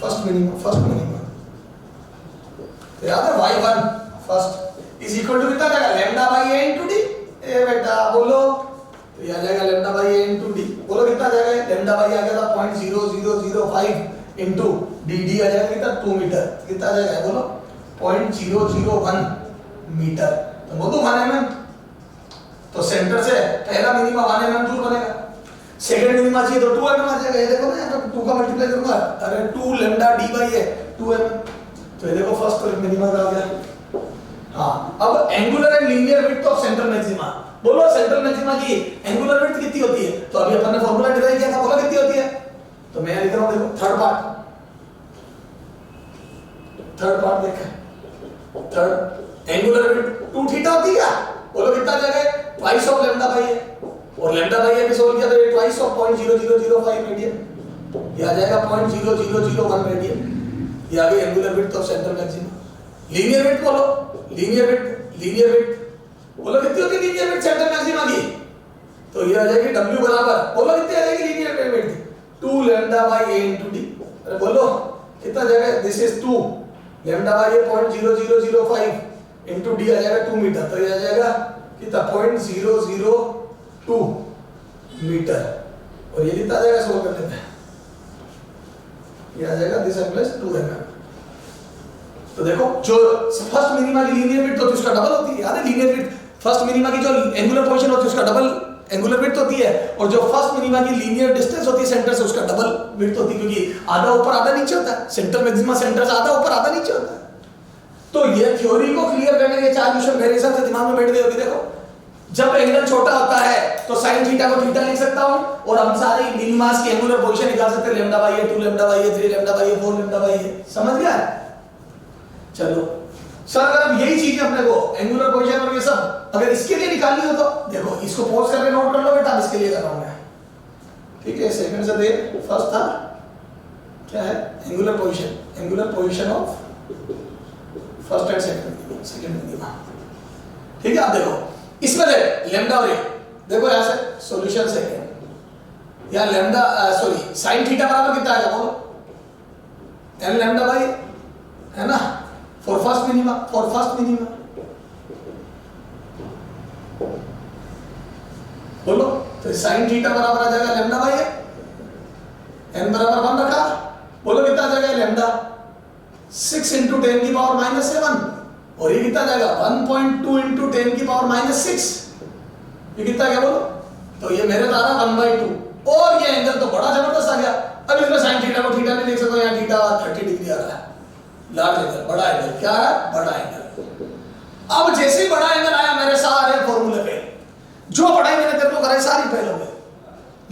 first minima, तो याद है y1 first is equal to कितना आ जाएगा लैम्डा बाई a × d। ए बेटा बोलो, तो ये आ जाएगा लैम्डा बाई a × d, बोलो कितना आ जाएगा, लैम्डा बाई आ गया था 0.0005 इनटू dd आ जाएगा कितना 2 मीटर, कितना आ जाएगा बोलो 0.001 मीटर, तो बोलो 1 mm। तो सेंटर से पहला मिनिमा 1 mm दूर बनेगा, सेकंड मिनिमा चाहिए तो 2 mm आ जाएगा। ये देखो ना, यहाँ पे 2 का मल्टीप्लाई करूंगा, अरे 2 lambda d by a 2 mm, तो ये देखो फर्स्ट मिनिमा का आ गया। हाँ अब angular and linear width of central maxima, बोलो सेंट्रल मैक्सिमा की एंगुलर विड्थ कितनी होती है? तो अभी अपन ने फॉर्मूला डिराइव किया था, बोलो कितनी होती है? तो मैं लिख रहा हूं, देखो थर्ड पार्ट देखा, थर्ड एंगुलर विड्थ 2 थीटा होती है क्या? बोलो कितना जगह ट्वाइस ऑफ लैम्डा बाई ए, और लैम्डा बाई ए भी सोल्व किया तो ये ट्वाइस ऑफ 0.0005 रेडियन, ये आ जाएगा 0.0001 रेडियन। ये आ गई angular width of central maxima. Linear width बोलो, लीनियर विड्थ बोलो कितनी होती है लीनियर विड्थ सेंट्रल मैक्सिमा की? तो ये आ जाएगी W बराबर, बोलो कितनी आ जाएगी linear width? 2 lambda by a into d। अरे बोलो कितना जगह, this is 2 lambda by a 0.0005 into d आ जाएगा 2 मीटर, तो ये आ जाएगा कितना 0.002 मीटर, और ये कितना आ जाएगा सोल्व कर लेते हैं, ये आ जाएगा दिस प्लस 2 mm। तो देखो जो फर्स्ट मिनिमा की लीनियर विड्थ होती है उसका डबल होती है, याद है लीनियर विड्थ फर्स्ट मिनिमा की जो एंगुलर पोजीशन होती है उसका डबल एंगुलर विड्थ होती है, और जो फर्स्ट मिनिमा की लीनियर डिस्टेंस होती है सेंटर से उसका डबल विड्थ होती है, क्योंकि आधा ऊपर आधा नीचे होता है, सेंट्रल मैक्सिमा सेंटर से आधा ऊपर आधा नीचे होता है। तो ये थ्योरी को क्लियर करने के 4 क्वेश्चन मेरे हिसाब से दिमाग में बैठ गए होंगे। देखो जब एंगल छोटा होता है तो sin थीटा को थीटा लिख सकता हूं, और हम सारे मिनिमास की एंगुलर पोजीशन निकाल सकते हैं, lambda by a 2 lambda by a 3 lambda by a 4 lambda by a. समझ गया? चलो सर अगर अब यही चीज अपने को एंगुलर पोजीशन और ये सब अगर इसके लिए निकालनी हो तो देखो इसको पॉज करके नोट कर लो बेटा, इसके लिए कर रहा हूं मैं, ठीक है? सेकंड से दे, फर्स्ट था क्या है angular position of first and second minima, ठीक है? अब देखो इसमें देख लैम्डा और ए, देखो यहां से सॉल्यूशन सेकंड, यहां लैम्डा सॉरी sin थीटा बराबर कितना आएगा बोलो? n लैम्डा बाई है ना, फॉर फर्स्ट मिनिमा बोलो, तो sin थीटा बराबर आ जाएगा लैम्डा बाई ए, n बराबर 1 रखा, बोलो कितना आ जाएगा लैम्डा 6 into 10 की पावर -7, और ये कितना जाएगा 1.2 into 10 की पावर -6, ये कितना क्या बोलो? तो ये मेरे द्वारा 1/2, और ये एंगल तो बड़ा जबरदस्त आ गया। अब इसमें sin थीटा को थीटा नहीं लिख सकते, यहाँ थीटा 30 डिग्री आ रहा है, लार्ज एंगल, बड़ा एंगल, क्या है बड़ा एंगल। अब जैसे ही बड़ा एंगल आया मेरे सारे फॉर्मूले पे, जो पढ़ाई मैंने तेरे को कराई सारी फेल हो गई,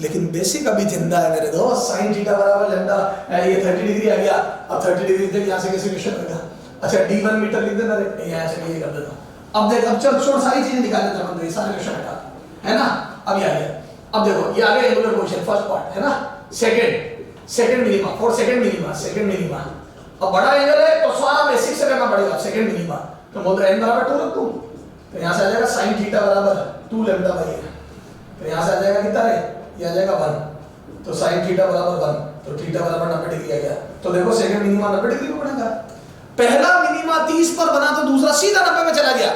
लेकिन बेसिक अभी जिंदा है मेरे दोस्त। sin थीटा बराबर लैम्डा, ये 30 डिग्री आ गया, अब 30 डिग्री देख यहां से कैसे क्वेश्चन होगा? अच्छा d1 मीटर लिख देना रे, यहां से ये कर देता हूं। अब देख, अब चल छोड़ सारी चीजें निकाल देता हूं, ये सारे क्वेश्चन हटा, है ना? अब ये आ गया, अब देखो ये आ गया एंगुलर पोजीशन फर्स्ट पार्ट, है ना? सेकंड मिनिमा, अब बड़ा एंगल है तो सारा बेसिक से करना पड़ेगा। सेकंड मिनिमा तो बोल रहे n बराबर 2 रख दूं, तो यहां से आ जाएगा sin थीटा बराबर 2 लैम्डा बाई ए, तो यहां से आ जाएगा कितना रे, ये आ जाएगा 1, तो sin थीटा बराबर 1, तो थीटा बराबर 90 डिग्री आ गया। तो देखो सेकंड मिनिमा 90 डिग्री पे बनेगा, पहला मिनिमा 30 पर बना तो दूसरा सीधा 90 में चला गया।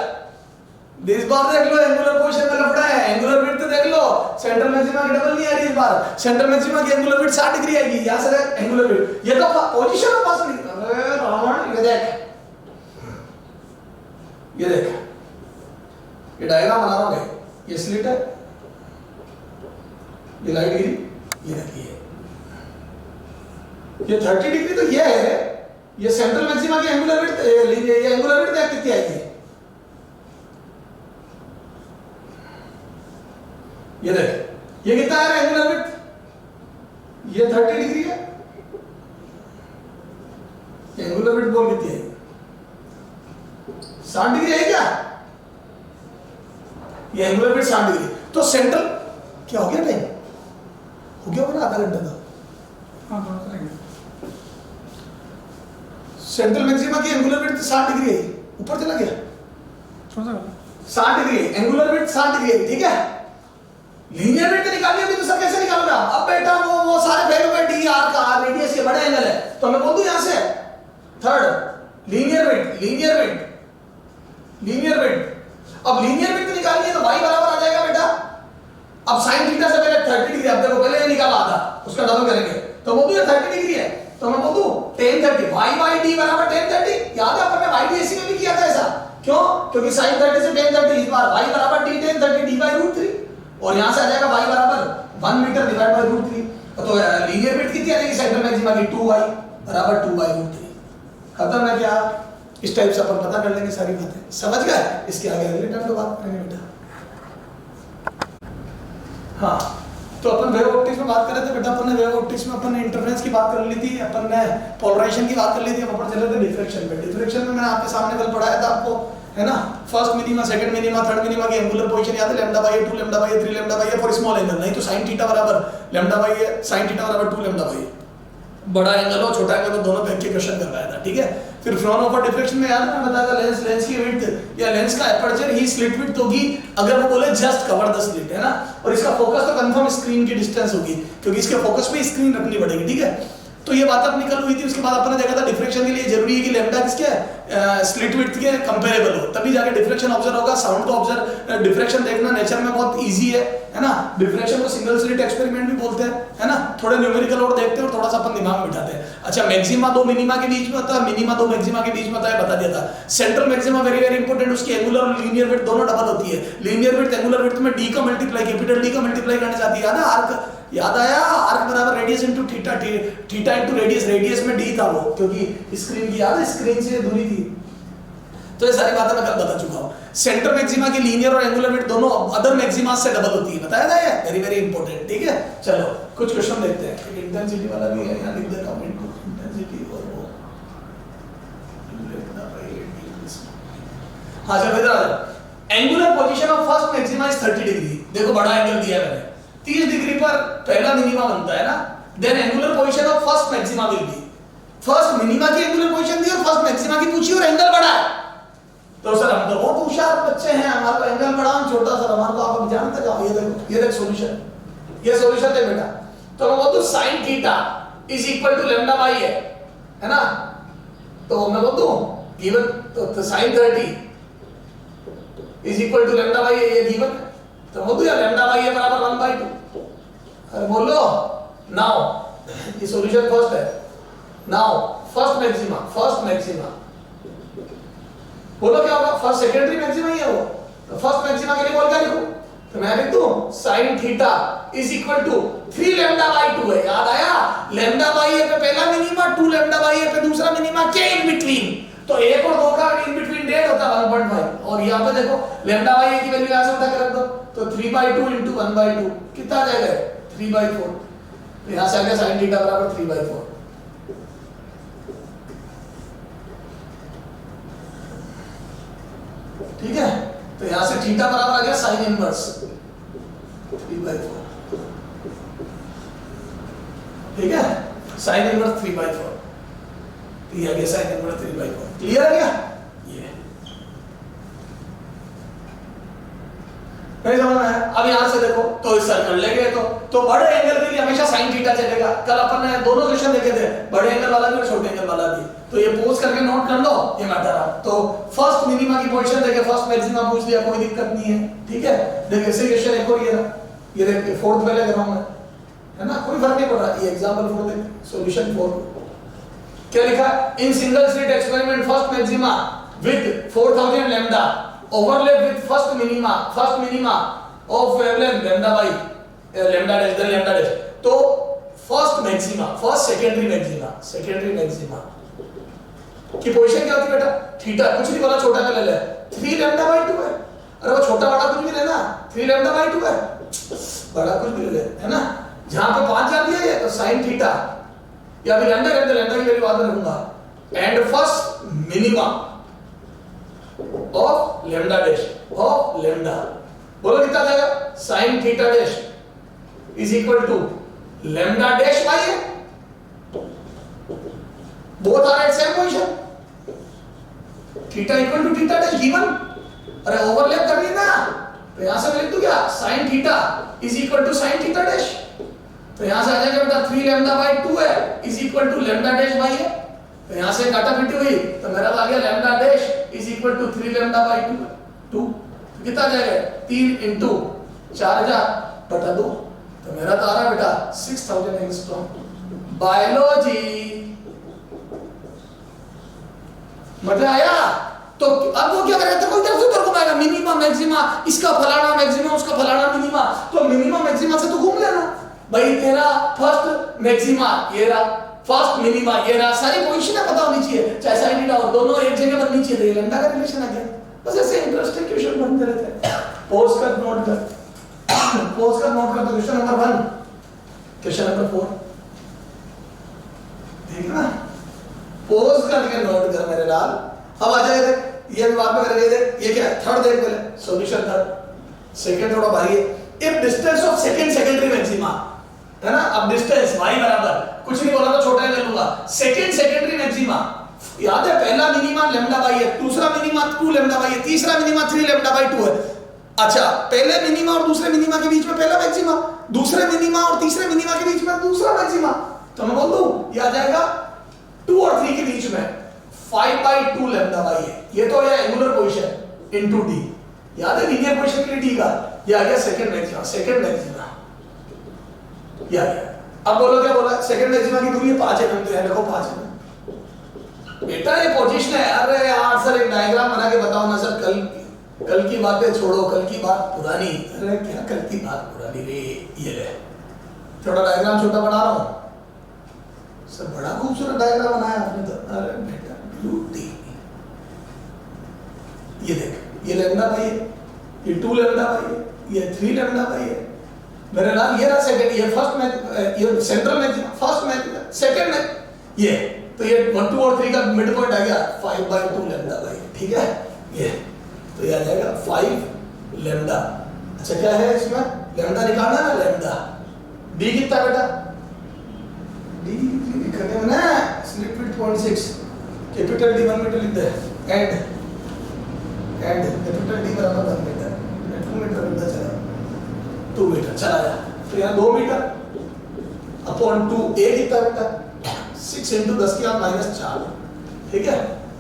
इस बार देख लो एंगुलर पोजीशन में लफड़ा है, एंगुलर विड्थ देख लो, सेंट्रल मैक्सिमा की डबल नहीं आ रही इस बार, सेंट्रल मैक्सिमा की एंगुलर विड्थ 60 डिग्री आएगी, यहां से एंगुलर विड्थ, ये तो पोजीशन ऑफ फर्स्ट मिनिमा। अरे रावण, ये देख ये डायग्राम बना रहा हूं, ये स्लिट है, ये लाइट गिरी, ये देखिए ये 30 डिग्री, तो ये है ये सेंट्रल मैक्सिमा की एंगुलर विड्थ, ये एंगुलर विड्थ देख कितनी आएगी, ये देख ये कितना है एंगुलर विड्थ, ये 30 डिग्री है, एंगुलर विड्थ बोल कितनी है 60 डिग्री है क्या, ये एंगुलर विड्थ 60 डिग्री। तो सेंट्रल क्या हो गया टाइम, हो गया ना आधा घंटा का, सेंट्रल मैक्सिमा की एंगुलर विड्थ 60 डिग्री है, ऊपर चला गया 60 डिग्री, एंगुलर विड्थ 60 डिग्री है, ठीक है? लीनियर विड्थ निकालनी होगी तो सर कैसे निकालूंगा? अब बेटा वो सारे वैल्यू में डी आर का रेडियस ये बड़ा एंगल है, तो मैं बोल दूं यहां से थर्ड लीनियर विड्थ, अब लीनियर विड्थ निकालनी है तो y बराबर आ जाएगा बेटा, अब sin थीटा से पहले 30 डिग्री, अब देखो पहले ये निकाला आधा, उसका डबल करेंगे तो बोल दूं ये 30 डिग्री है, तो मैं बोल दूं tan 30, y by d बराबर tan 30, याद है अपन ने y dc में भी किया था ऐसा, क्यों? क्योंकि sin 30 से tan 30, इस बार y बराबर d tan 30 d by √3, और यहां से आ जाएगा y बराबर 1 मीटर डिवाइड बाय √3, तो लीनियर विड्थ कितनी आ जाएगी सेंट्रल मैक्सिमा की 2y बराबर 2 by √3। खत्म है क्या? इस टाइप से अपन पता कर लेंगे सारी बातें, समझ गए? इसके आगे अगले टाइम पे बात करेंगे बेटा। हाँ, तो अपन वेव ऑप्टिक्स में बात कर रहे थे बेटा। अपन ने वेव ऑप्टिक्स में अपन ने इंटरफेरेंस की बात कर ली थी, अपन ने पोलराइजेशन की बात कर ली थी। अब अपन चले थे डिफ्रैक्शन पे। डिफ्रैक्शन में मैंने आपके सामने कल पढ़ाया था आपको, है ना, first minima, second minima, third minima की एंगुलर पोजीशन याद है, lambda by 2 lambda by 3 lambda by for small angle, नहीं तो sin थीटा बराबर लैम्डा बाई sin थीटा बराबर 2 लैम्डा बाई। बड़ा एंगल हो छोटा एंगल हो दोनों पे के क्वेश्चन करवाया था, ठीक है। फिर फ्रॉन ओवर डिफ्रैक्शन में याद है मैं बताया था लेंस की विड्थ या लेंस का एपर्चर ही स्लिट विड्थ होगी अगर वो बोले जस्ट कवर द स्लिट, है ना, और इसका फोकस तो कंफर्म स्क्रीन की डिस्टेंस होगी क्योंकि इसके फोकस पे स्क्रीन रखनी पड़ेगी, ठीक है। तो ये बात अपनी कल हुई थी। उसके बाद अपन ने देखा था डिफ्रैक्शन के लिए जरूरी है कि लैम्डा किसके स्लिट विड्थ के कंपैरेबल हो, तभी जाके डिफ्रैक्शन ऑब्जर्व होगा। साउंड को ऑब्जर्व डिफ्रैक्शन देखना नेचर में बहुत इजी है ना। डिफ्रैक्शन को सिंगल स्लिट एक्सपेरिमेंट भी बोलते हैं, है ना। थोड़े न्यूमेरिकल और देखते हैं और थोड़ा सा अपन दिमाग में बिठाते हैं। अच्छा, मैक्सिमा दो मिनिमा के बीच में होता है, मिनिमा दो मैक्सिमा के बीच में होता है, बता दिया था। Central maxima very very important, उसकी एंगुलर और लीनियर विड्थ दोनों डबल होती है। लीनियर विड्थ एंगुलर विड्थ में डी का मल्टीप्लाई, कैपिटल डी का मल्टीप्लाई करने जाती है, याद है। आर्क याद आया, आर्क बराबर radius into theta, theta into radius, radius में डी था वो क्योंकि स्क्रीन की याद है, स्क्रीन से दूरी थी। तो ये सारी बातें मैं कल बता चुका हूं। सेंटर मैक्सिमा की लीनियर और एंगुलर विड्थ दोनों अदर मैक्सिमा से डबल होती है, बताया था ये, वेरी वेरी इंपॉर्टेंट, ठीक है। चलो कुछ क्वेश्चन देखते हैं। इंटेंसिटी वाला भी है, यहां लिख देता हूं इनटू इंटेंसिटी और वो हां चलो इधर आ जाओ। Angular position of first maxima is 30 degree. देखो बड़ा एंगल दिया है मैंने, 30 डिग्री पर पहला मिनिमा बनता है ना। Then angular position of first maxima will be, first minima की एंगुलर पोजीशन दी और फर्स्ट मैक्सिमा की पूछी और एंगल बड़ा है। तो सर हम तो बहुत होशियार बच्चे हैं, हमारा तो एंगल बड़ा है छोटा सर, हमारा तो आप अभी जानते जाओ। ये देखो, ये देख सॉल्यूशन, ये सॉल्यूशन है बेटा। तो मैं बोल दूं sin theta is equal to lambda by है ना। तो मैं बोल दूं गिवन तो sin 30 is equal to lambda by ये गिवन, तो बोल दूं यार लैम्डा बाई बराबर 1/2। अरे बोलो नाउ, ये सॉल्यूशन फर्स्ट है। नाउ फर्स्ट मैक्सिमा बोलो क्या होगा, फर्स्ट सेकेंडरी मैक्सिमा ही है वो। तो फर्स्ट मैक्सिमा के लिए बोल क्या लिखूं, तो मैं लिख दूं sin theta is equal to 3 lambda by 2 है, याद आया। लैम्डा बाई ए पे पहला मिनिमा, 2 लैम्डा बाई ए पे दूसरा मिनिमा, के इन बिटवीन, तो 1 और 2 का इन बिटवीन डेट होता है 1.5। और यहां पे देखो लैम्डा बाई ए की वैल्यू यहां से उठा के रख दो, तो 3/2 into 1/2 कितना आ जाएगा 3/4। तो यहां से आ गया sin थीटा बराबर 3/4, ठीक है। तो यहां से थीटा बराबर आ गया sin इनवर्स 3/4, ठीक है। sin इनवर्स 3/4, तो ये आ गया sin इनवर्स 3/4। क्लियर है क्या? ये नहीं समझ में आया? अब यहां से देखो तो इस सर्कल ले गए तो बड़े एंगल के लिए हमेशा sin थीटा चलेगा। कल अपन ने दोनों क्वेश्चन देखे थे, बड़े एंगल वाला भी और छोटे एंगल वाला भी, तो ये पोज करके नोट कर लो, ये मैटर है। तो फर्स्ट मिनिमा की पोजीशन देखे, फर्स्ट मैक्सिमा पूछ लिया, कोई दिक्कत नहीं है, ठीक है। देखिए इसे क्वेश्चन एक और ये देखिए फोर्थ पहले कर रहा हूं मैं, है ना, कोई फर्क नहीं पड़ रहा। ये एग्जांपल 4 देख, सॉल्यूशन 4 क्या लिखा, in single slit experiment first maxima with 4000 lambda overlap with first minima of wavelength lambda by lambda dash then lambda dash. तो first maxima, first secondary maxima की पोजीशन क्या होती है बेटा, थीटा, कुछ नहीं बोला, छोटा का ले ले, 3 लैम्डा बाई 2 है। अरे वो छोटा बड़ा कुछ भी लेना, 3 लैम्डा बाई 2 है, बड़ा कुछ भी ले, है ना। जहां पे 5 जा दिया है तो sin थीटा या फिर लैम्डा की वैल्यू बाद में रखूंगा, and first minima of lambda dash of lambda, बोलो कितना जाएगा, sin theta dash is equal to lambda dash by है, both are at same position, theta equal to theta dash given. अरे ओवरलैप करनी ना, तो यहां से मैं लिख दूं क्या, sin theta is equal to sin theta dash. तो यहां से आ जाएगा बेटा 3 लैम्डा बाई 2 है is equal to lambda dash by है, तो यहां से काटापीटी हुई तो मेरा आ गया lambda dash is equal to 3 lambda by 2। तो कितना आ जाएगा 3 into 4000/2, तो मेरा तो आ रहा है बेटा 6000 एंगस्ट्रॉम। बायोलॉजी मजा आया? तो अब वो क्या करेगा, तो कोई तरफ से उधर घुमाएगा, मिनिमा मैक्सिमा, इसका फलाना मैक्सिमा उसका फलाना मिनिमा, तो मिनिमा मैक्सिमा से तो घूम लेना भाई। तेरा फर्स्ट मैक्सिमा ये रहा, फर्स्ट मिनिमा ये रहा, सारी पोजीशन पता होनी चाहिए, चाहे sin थीटा और दोनों एक जगह बननी चाहिए। तो लैम्डा का रिलेशन आ गया, बस ऐसे इंटरेस्टिंग क्वेश्चन बनते रहते हैं। पोज कर, नोट कर, पोज कर नोट कर दो। क्वेश्चन नंबर 1, क्वेश्चन नंबर 4 ठीक है ना, पोज करके नोट कर मेरे लाल। अब आ जाए देख, ये भी बात में करेंगे। देख ये क्या है, थर्ड देख पहले सॉल्यूशन थर्ड। सेकंड थोड़ा भारी है। If distance of second secondary maxima है ना, अब डिस्टेंस y बराबर कुछ नहीं बोला तो छोटा ही ले लूंगा, सेकंड सेकेंडरी मैक्सिमा याद है, पहला मिनिमा लैम्डा बाई है, दूसरा मिनिमा 2 लैम्डा बाई है, तीसरा मिनिमा 3 लैम्डा बाई 2 है। अच्छा, पहले मिनिमा और दूसरे मिनिमा के बीच में पहला मैक्सिमा, दूसरे मिनिमा और तीसरे मिनिमा के बीच में दूसरा मैक्सिमा, तो मैं बोल दूं ये आ जाएगा 2 और 3 के बीच में 5/2 लैम्डा बाई है। ये तो है एंगुलर पोजीशन इनटू d, याद है लीनियर पोजीशन के लिए d का, ये आ गया सेकंड मैक्सिमा। सेकंड मैक्सिमा ये आ गया। अब बोलो क्या बोला, सेकंड मैक्सिमा की दूरी है 5 mm, तो यहां लिखो 5 mm। बेटा ये पोजीशन है। अरे यार सर एक डायग्राम बना के बताओ ना सर, कल की बातें छोड़ो, कल की बात पुरानी। अरे क्या कल की बात पुरानी रे, ये ले थोड़ा डायग्राम छोटा बना रहा हूं सर, बड़ा खूबसूरत डायग्राम बनाया आपने तो। अरे बेटा ब्यूटी, ये देख, ये लैम्डा बाई है, ये 2 लैम्डा बाई है, ये 3 लैम्डा बाई है मेरे नाम। ये रहा सेकंड, ये फर्स्ट में, ये सेंट्रल में, फर्स्ट में, सेकंड में, ये तो ये 1 2 और 3 का मिड पॉइंट आ गया 5/2 लैम्डा बाई, ठीक है। ये तो ये आ जाएगा 5 लैम्डा। अच्छा क्या है इसमें, लैम्डा निकालना है ना, लैम्डा d कितना बेटा, d करने में ना slip width 0.6, capital D 1 metre लिख दे, एंड कैपिटल D बराबर 1 मीटर, 2 मीटर लिखता चला, 2 मीटर चला गया, तो यहाँ 2 मीटर अपॉन 2, a कितना बेटा 6 × 10⁻⁴, ठीक है।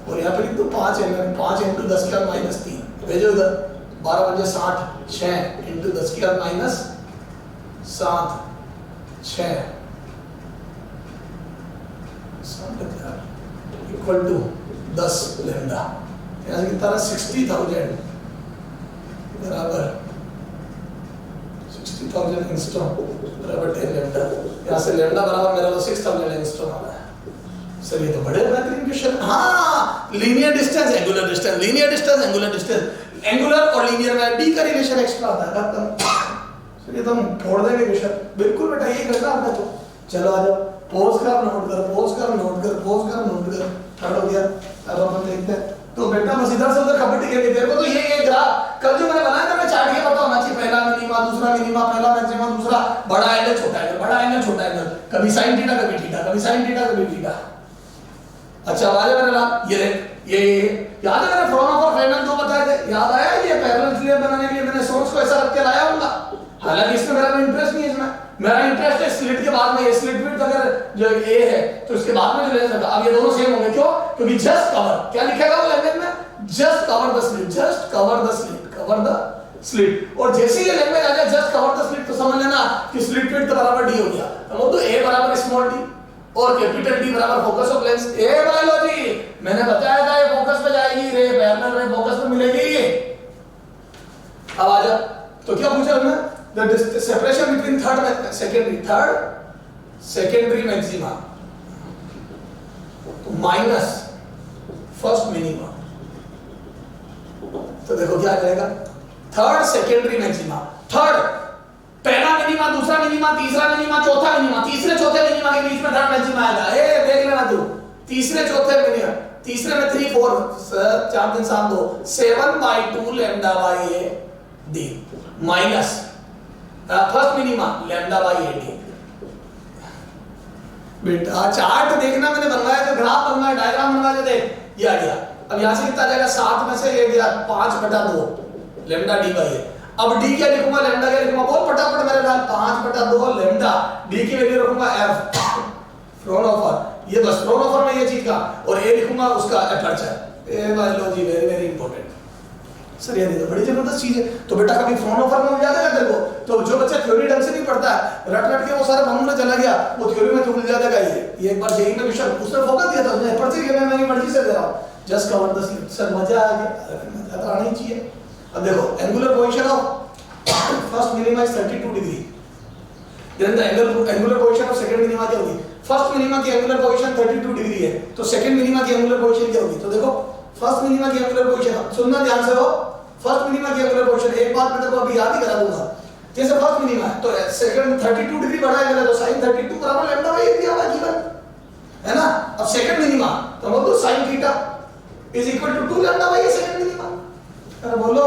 और यहाँ पे लिख दो 5 mm, 5 × 10⁻³ भेजो इधर, 12 × 60, 6 × 10⁻⁷, 6 इक्वल टू 10 लैम्डा। यहाँ से कितना 60,000 बराबर 60,000 एंगस्ट्रॉम बराबर 10 लैम्डा। यहाँ से लैम्डा बराबर मेरा तो 6,000 एंगस्ट्रॉम आ रहा है। सर ये तो बड़े बेहतरीन क्वेश्चन। हाँ, linear distance angular distance, linear distance angular distance, angular और लीनियर में d का रिलेशन एक्स्ट्रा आता है खत्म। सर ये तो हम फोड़ देंगे क्वेश्चन, बिल्कुल बेटा यही करना आपने तो। चलो आ जाओ, पोज कर नोट कर, पोज कर नोट कर, पोज कर नोट कर, थर्ड हो गया। अब अपन देखते हैं तो बेटा बस इधर से उधर कबड्डी खेलनी। तेरे को तो ये ग्राफ कल जो मैंने बनाया था, मैं चार्ट ये पता होना चाहिए, पहला मिनिमा, दूसरा मिनिमा, पहला मैक्सिमा, दूसरा बड़ा एंगल छोटा एंगल, बड़ा एंगल छोटा एंगल, कभी sin थीटा कभी थीटा, कभी sin थीटा कभी थीटा। अच्छा आ जाए मेरे नाम, ये देख ये याद है मैंने फ्रॉम ऑफ फ्रेनल 2 बताए थे, याद आया। ये पैरेलल स्लेब बनाने के लिए मैंने सोर्स को ऐसा रख के लाया हूंगा, हालांकि इसमें मेरा कोई इंटरेस्ट नहीं है। इसमें मेरा इंटरेस्ट है स्लिट के बाद में, ये स्लिट विड्थ अगर जो ए है तो इसके बाद में जो लेंस लगा, अब ये दोनों सेम होंगे। क्यों? क्योंकि जस्ट कवर, क्या लिखेगा वो लैंग्वेज में, just cover the slit, just cover the slit, cover the slit. और जैसे ये लैंग्वेज आ जाए जस्ट कवर द स्लिट, तो समझ लेना कि स्लिट विड्थ बराबर d हो गया। तो तो a बराबर स्मॉल d और कैपिटल D बराबर focus of lens. A biology मैंने बताया था ये फोकस पे जाएगी रे, पैरेलल रे फोकस पे मिलेगी। अब आ जा, तो क्या पूछा हमने, the separation between third secondary maxima minus first minima. तो देखो क्या जाएगा, थर्ड सेकेंडरी मैक्सिमा, थर्ड पहला मिनिमा, दूसरा मिनिमा, तीसरा मिनिमा, चौथा मिनिमा, तीसरे चौथे मिनिमा के बीच में थर्ड मैक्सिमा आएगा। ए देख लेना तू, तीसरे चौथे मिनिमा, तीसरे में 3 4 4 3 7 2 7/2 lambda by A D minus first minima lambda by A D. बेटा चार्ट देखना मैंने बनवाया, जो ग्राफ बनवाया, डायग्राम बनवाया, देख ये आ गया। अब यहां से कितना आ जाएगा, 7 में से ये गया 5/2 लैम्डा डी बाई ए। अब d क्या लिखूंगा, लैम्डा क्या लिखूंगा, बहुत फटाफट मेरे नाम 5/2 लैम्डा, d की वैल्यू रखूंगा f फ्रोनहोफर, ये बस फ्रोनहोफर में ये चीज का, और a लिखूंगा उसका aperture. A biology very very important sir, ये तो बड़ी जबरदस्त चीज है। तो बेटा कभी फ्रोनहोफर में याद है तेरे को, तो जो बच्चा थ्योरी ढंग से नहीं पढ़ता है, रट रट के वो सारा बनूं में चला गया, वो थ्योरी में तो भूल जाएगा। ये एक बार जेई में क्वेश्चन उसने फोकस दिया था, उसने एपर्चर के मैं मेरी मर्जी से दे रहा हूं, just cover the slit. Sir मजा आ गया, मजा तो आना ही चाहिए। अब देखो angular position of first minima is 32 degree, then the angular position of second minima क्या होगी, फर्स्ट मिनिमा की एंगुलर पोजीशन 32 डिग्री है, तो सेकंड मिनिमा की एंगुलर पोजीशन क्या होगी। तो देखो फर्स्ट मिनिमा की एंगुलर पोजीशन, सुनना ध्यान से हो, फर्स्ट मिनिमा की एंगुलर पोजीशन, एक बात मैं तेरे को अभी याद ही करा दूंगा, जैसे फर्स्ट मिनिमा है तो सेकंड 32 डिग्री बढ़ाएगा तो sin 32 बराबर लैम्डा बाई 8 दिया हुआ है गिवन है ना। अब सेकंड मिनिमा तो बोल दो sin theta is equal to 2 lambda by second minima. अरे बोलो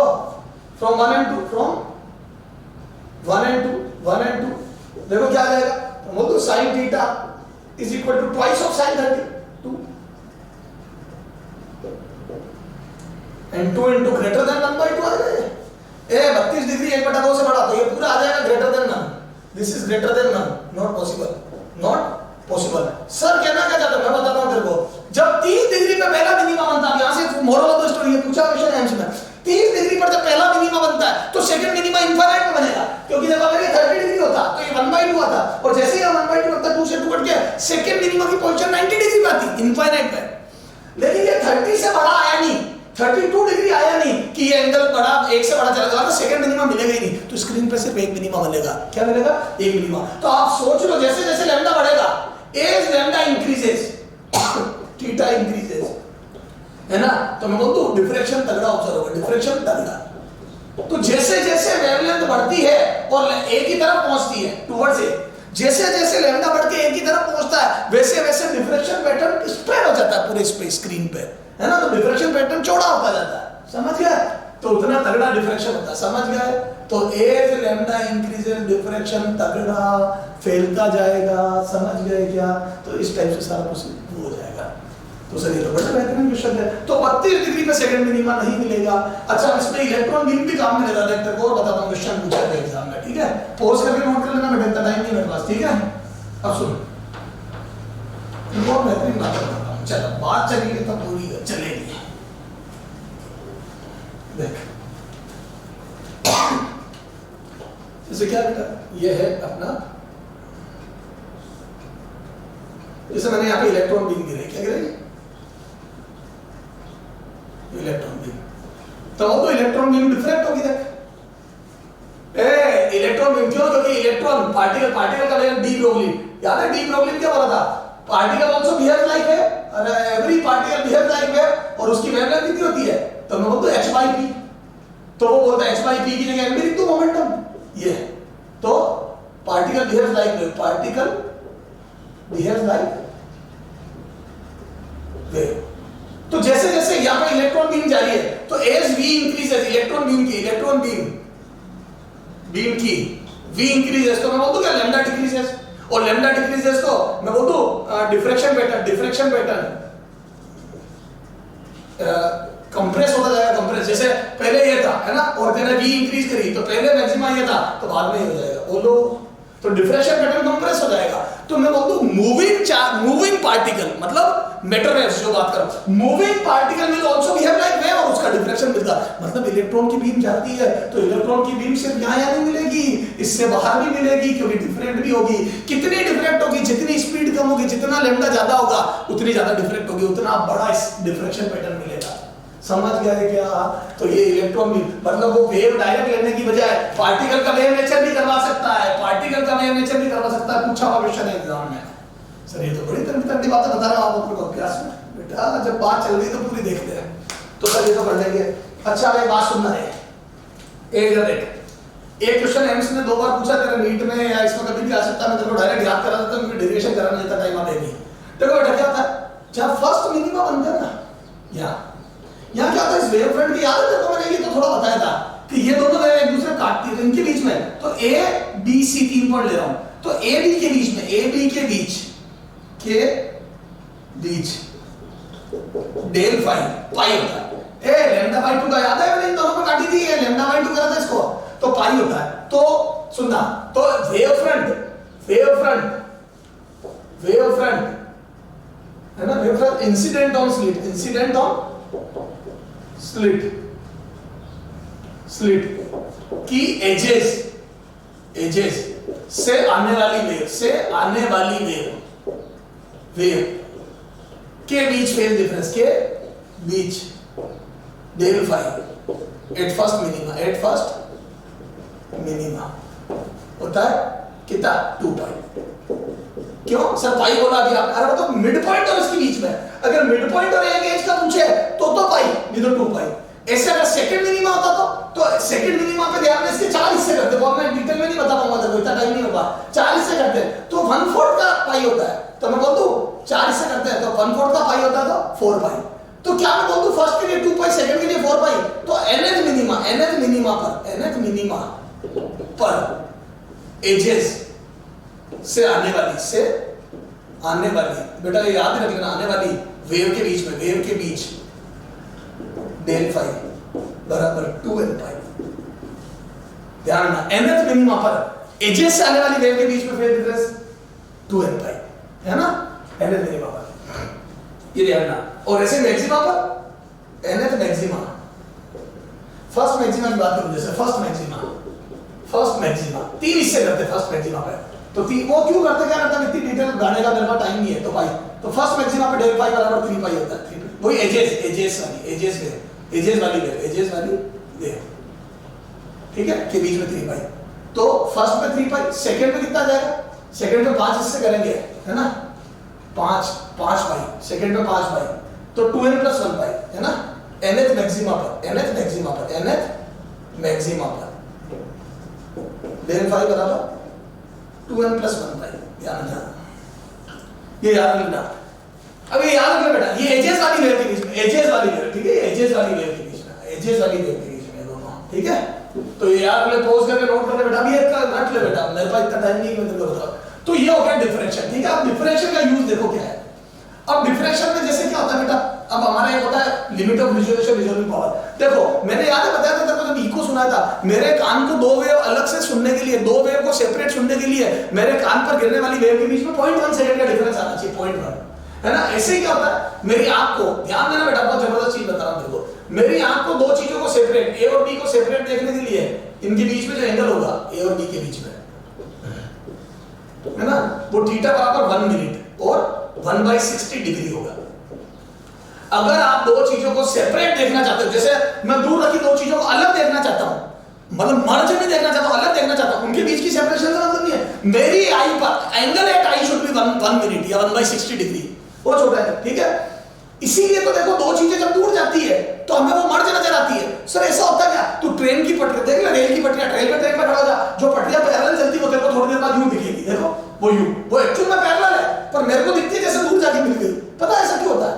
फ्रॉम 1 and 2 फ्रॉम 1 and 2 देखो क्या आ जाएगा तो बोल दो sin theta is equal to twice of sin 32 and 2 into greater than 1 by 2 आ जाएगा। 32 डिग्री 1/2 से बड़ा तो ये पूरा आ जाएगा greater than none. This is greater than none, not possible, not possible. Sir कहना क्या चाहता मैं बताता हूं तेरे को। जब 30 डिग्री पे पहला मिनिमा बनता है, यहां से मोरल ऑफ द स्टोरी है, पूछा क्वेश्चन है में 30 डिग्री पर जब पहला मिनिमा बनता है तो सेकंड मिनिमा इनफाइनाइट में बनेगा, क्योंकि जब अगर ये 30 डिग्री होता तो ये 1/2 आता और जैसे ही 1/2 होता 2 से 2 कट गया सेकंड मिनिमा की पोजीशन 90 डिग्री पे आती इनफाइनाइट में। लेकिन ये 30 से बड़ा आया नहीं, 32 डिग्री आया नहीं कि ये एंगल बड़ा एक से बड़ा चला गया तो सेकंड मिनिमा मिलेगा ही नहीं, तो स्क्रीन पे सिर्फ एक मिनिमा मिलेगा। क्या मिलेगा? एक मिनिमा। तो आप सोच लो जैसे जैसे लैम्डा बढ़ेगा as lambda increases theta increases, है ना। तो मैं बोलता हूं डिफ्रैक्शन तगड़ा ऑब्जर्व होगा, डिफ्रैक्शन तगड़ा। तो जैसे जैसे वेवलेंथ बढ़ती है और एक ही तरफ पहुंचती है टुवर्ड्स ए, जैसे जैसे लैम्डा बढ़ के एक ही तरफ पहुंचता है वैसे वैसे डिफ्रैक्शन पैटर्न स्प्रेड हो जाता है पूरे स्पेस स्क्रीन पे, है ना। तो डिफ्रैक्शन पैटर्न चौड़ा होता जाता है, समझ गए? तो उतना तगड़ा डिफ्रैक्शन होता है, समझ गए? तो एज लैम्डा इंक्रीजेस डिफ्रैक्शन तगड़ा फैलता जाएगा, समझ गए क्या? तो इस टाइप से सारा कुछ हो जाएगा। तो सर ये तो बड़ा बेहतरीन क्वेश्चन है। तो 32 डिग्री पे सेकंड मिनिमा नहीं मिलेगा। अच्छा इसमें इलेक्ट्रॉन बीम भी काम में लेगा, देखते को और बताता हूं क्वेश्चन पूछा है एग्जाम में, ठीक है। पॉज करके नोट कर लेना, मैं टाइम नहीं मेरे पास, ठीक है। अब सुन बहुत बेहतरीन बात बताता हूं, चलो बात चलेगी तो पूरी चलेगी। देख जैसे क्या बेटा ये है अपना, जैसे मैंने यहाँ पे इलेक्ट्रॉन बीम गिरे, क्या गिरेगी? Electron beam. तो वो तो इलेक्ट्रॉन बीम डिफ्रैक्ट होगी, देख इलेक्ट्रॉन बीम क्यों? क्योंकि इलेक्ट्रॉन पार्टिकल का लेवल डी ब्रोगली, याद है डी ब्रोगली क्या बोला था? Particle also behave like wave, अरे every particle behave like wave, और उसकी वेवलेंथ कितनी होती है? तो मैं बोलता हूं h/p, तो वो बोलता है h/p की जगह m लिख दो मोमेंटम, ये तो particle behave like wave, particle behave like wave. तो जैसे जैसे यहां पे इलेक्ट्रॉन बीम जा रही है तो as v increases, electron beam की v इंक्रीजेस, तो मैं बोलूं क्या लैम्डा डिक्रीजेस, और लैम्डा डिक्रीजेस तो मैं बोल दूं डिफ्रैक्शन पैटर्न कंप्रेस होता जाएगा, कंप्रेस। जैसे पहले ये था, है ना, और तेरे v इंक्रीज करी तो पहले मैक्सिमा ये था तो बाद में ये हो जाएगा, बोलो तो डिफ्रैक्शन पैटर्न कंप्रेस हो जाएगा। तो मैं बोल दूं मूविंग पार्टिकल मतलब मैटर वेव्स जो बात करूं, moving particle will also behave like wave, और उसका डिफ्रैक्शन मिलता मतलब इलेक्ट्रॉन की बीम जाती है तो इलेक्ट्रॉन की बीम सिर्फ यहां नहीं मिलेगी, इससे बाहर भी मिलेगी, क्योंकि डिफरेंट भी होगी। कितनी डिफरेंट होगी? जितनी स्पीड कम होगी, जितना लैम्डा ज्यादा होगा उतनी ज्यादा डिफरेंट होगी, उतना बड़ा डिफ्रैक्शन पैटर्न मिलेगा, समझ गए क्या? तो ये इलेक्ट्रॉन बीम मतलब वो वेव डायरेक्ट लेने की बजाय पार्टिकल का वेव नेचर भी करवा सकता है, पूछा हुआ क्वेश्चन है एग्जाम में। सर ये तो बड़ी तंगी बातें बता रहा हूं आप लोगों को अभ्यास में, बेटा जब बात चल रही तो पूरी देखते हैं। तो सर ये तो कर लेंगे। अच्छा एक बात सुनना है, एक क्वेश्चन एम्स ने 2 बार पूछा तेरे नीट में या इसमें कभी भी आ सकता है, मैं तेरे को डायरेक्ट याद करा देता हूं क्योंकि डेरिवेशन कराने देता टाइम आप देगी। देखो बेटा क्या होता है जब फर्स्ट मिनिमा बनता है ना, यहाँ क्या होता है, इस वेव फ्रंट की याद है तेरे को, मैंने ये तो थोड़ा बताया था कि ये दोनों वेव एक दूसरे काटती है, इनके बीच में तो ए बी सी 3 पॉइंट ले रहा हूं, तो ए बी के बीच में, ए बी के बीच डेल पाई होता है। लैम्डा बाई 2 का याद है, मैंने इन दोनों को काटी थी, लैम्डा बाई 2 करा था इसको, तो पाई होता है। तो सुनना, तो वेव फ्रंट है ना, wave front incident on slit की एजेस से आने वाली वेव के बीच फेज डिफरेंस के बीच del phi at first minima होता है कितना 2 पाई। क्यों सर पाई बोला अभी आप? अरे तो मिड पॉइंट और इसके बीच में, अगर मिड पॉइंट और एक एज का पूछे तो पाई नहीं तो 2 पाई। ऐसे अगर सेकंड मिनिमा होता तो सेकंड मिनिमा पे ध्यान में इसके 4 हिस्से करते, वो मैं डिटेल में नहीं बता पाऊंगा, देखो इतना टाइम नहीं होगा। 4 हिस्से करते हैं तो 1/4 का पाई होता है, तो मैं बोल दूं 4 हिस्से करते हैं तो 1/4 का पाई होता है तो 4 पाई। तो क्या मैं बोल दूं फर्स्ट के लिए 2 पाई, सेकंड के लिए 4 पाई, तो nth मिनिमा पर एजेस से आने वाली बेटा ये याद रख लेना, आने वाली वेव के बीच डेल फाई बराबर 2n पाई। ध्यान रखना nth मिनिमा पर एजेस से आने वाली वेव के बीच में फेज डिफरेंस 2n पाई है ना, nth मिनिमा पर ये ध्यान रखना। और ऐसे मैक्सिमा पर nth मैक्सिमा, फर्स्ट मैक्सिमा की बात करूं, जैसे फर्स्ट मैक्सिमा 3 हिस्से करते हैं फर्स्ट मैक्सिमा पे, तो वो क्यों करते, क्या करते हैं, इतनी डिटेल गाने का मेरे पास टाइम नहीं है, तो पाई, तो फर्स्ट मैक्सिमा पे डेल पाई बराबर 3 पाई होता है, वही एजेस वाली वेव, ठीक है, के बीच में 3 पाई। तो फर्स्ट में 3 पाई, सेकंड में कितना जाएगा, सेकंड में 5 हिस्से करेंगे है ना, 5 पाई, सेकंड में 5 पाई, तो 2n + 1 पाई है ना, nth मैक्सिमा पर डेल फाई बराबर 2n + 1 पाई। ध्यान रखना, ये याद रखना। अब ये याद रखना बेटा, ये एजेस वाली वेव के बीच में, ठीक है, एजेस वाली वेव के बीच में दोनों, ठीक है। तो ये याद रख ले, पॉज करके नोट कर ले बेटा, अभी एक रट ले बेटा, मेरे पास इतना टाइम नहीं कि मैं तुमको बताऊं। तो ये हो गया डिफरेंशियल, ठीक है। अब डिफरेंशियल का यूज देखो क्या है। अब डिफरेंशियल में जैसे क्या होता है बेटा, अब हमारा एक होता है limit of resolution, resolving power. देखो मैंने याद है बताया था तेरे को, जब इको सुनाया था, मेरे कान को 2 वेव अलग से सुनने के लिए, 2 वेव को सेपरेट सुनने के लिए मेरे कान पर गिरने वाली वेव के बीच में 0.1 सेकंड का डिफरेंस आना चाहिए, 0.1 है ना। ऐसे ही क्या होता है, मेरी आंख को, ध्यान देना बेटा, बहुत जबरदस्त चीज बता रहा हूं देखो, मेरी आंख को 2 चीजों को सेपरेट, ए और बी को सेपरेट देखने के लिए इनके बीच में जो एंगल होगा ए और बी के बीच में है ना, वो थीटा बराबर 1 मिनट और 1/60 डिग्री होगा। अगर आप 2 चीजों को सेपरेट देखना चाहते हो, जैसे मैं दूर रखी 2 चीजों को अलग देखना चाहता हूं, मतलब मर्ज नहीं देखना चाहता हूं, अलग देखना चाहता हूं, उनके बीच की सेपरेशन का मतलब नहीं है। मेरी आई पर angle at eye should be 1 minute या 1/60 डिग्री, वो छोटा है, ठीक है। इसीलिए तो देखो 2 चीजें जब दूर जाती है तो हमें वो मर्ज नजर आती है। सर ऐसा होता है क्या, तू ट्रेन की पटरी देख ले, रेल की पटरियां, रेलवे ट्रैक पे खड़ा हो जा, जो पटरियां पैरेलल चलती है वो तेरे को थोड़ी देर बाद यूं दिखेगी, देखो वो एक्चुअल में पैरेलल है, पर मेरे को दिखती है जैसे दूर जाके मिल गई। पता है ऐसा क्यों होता है,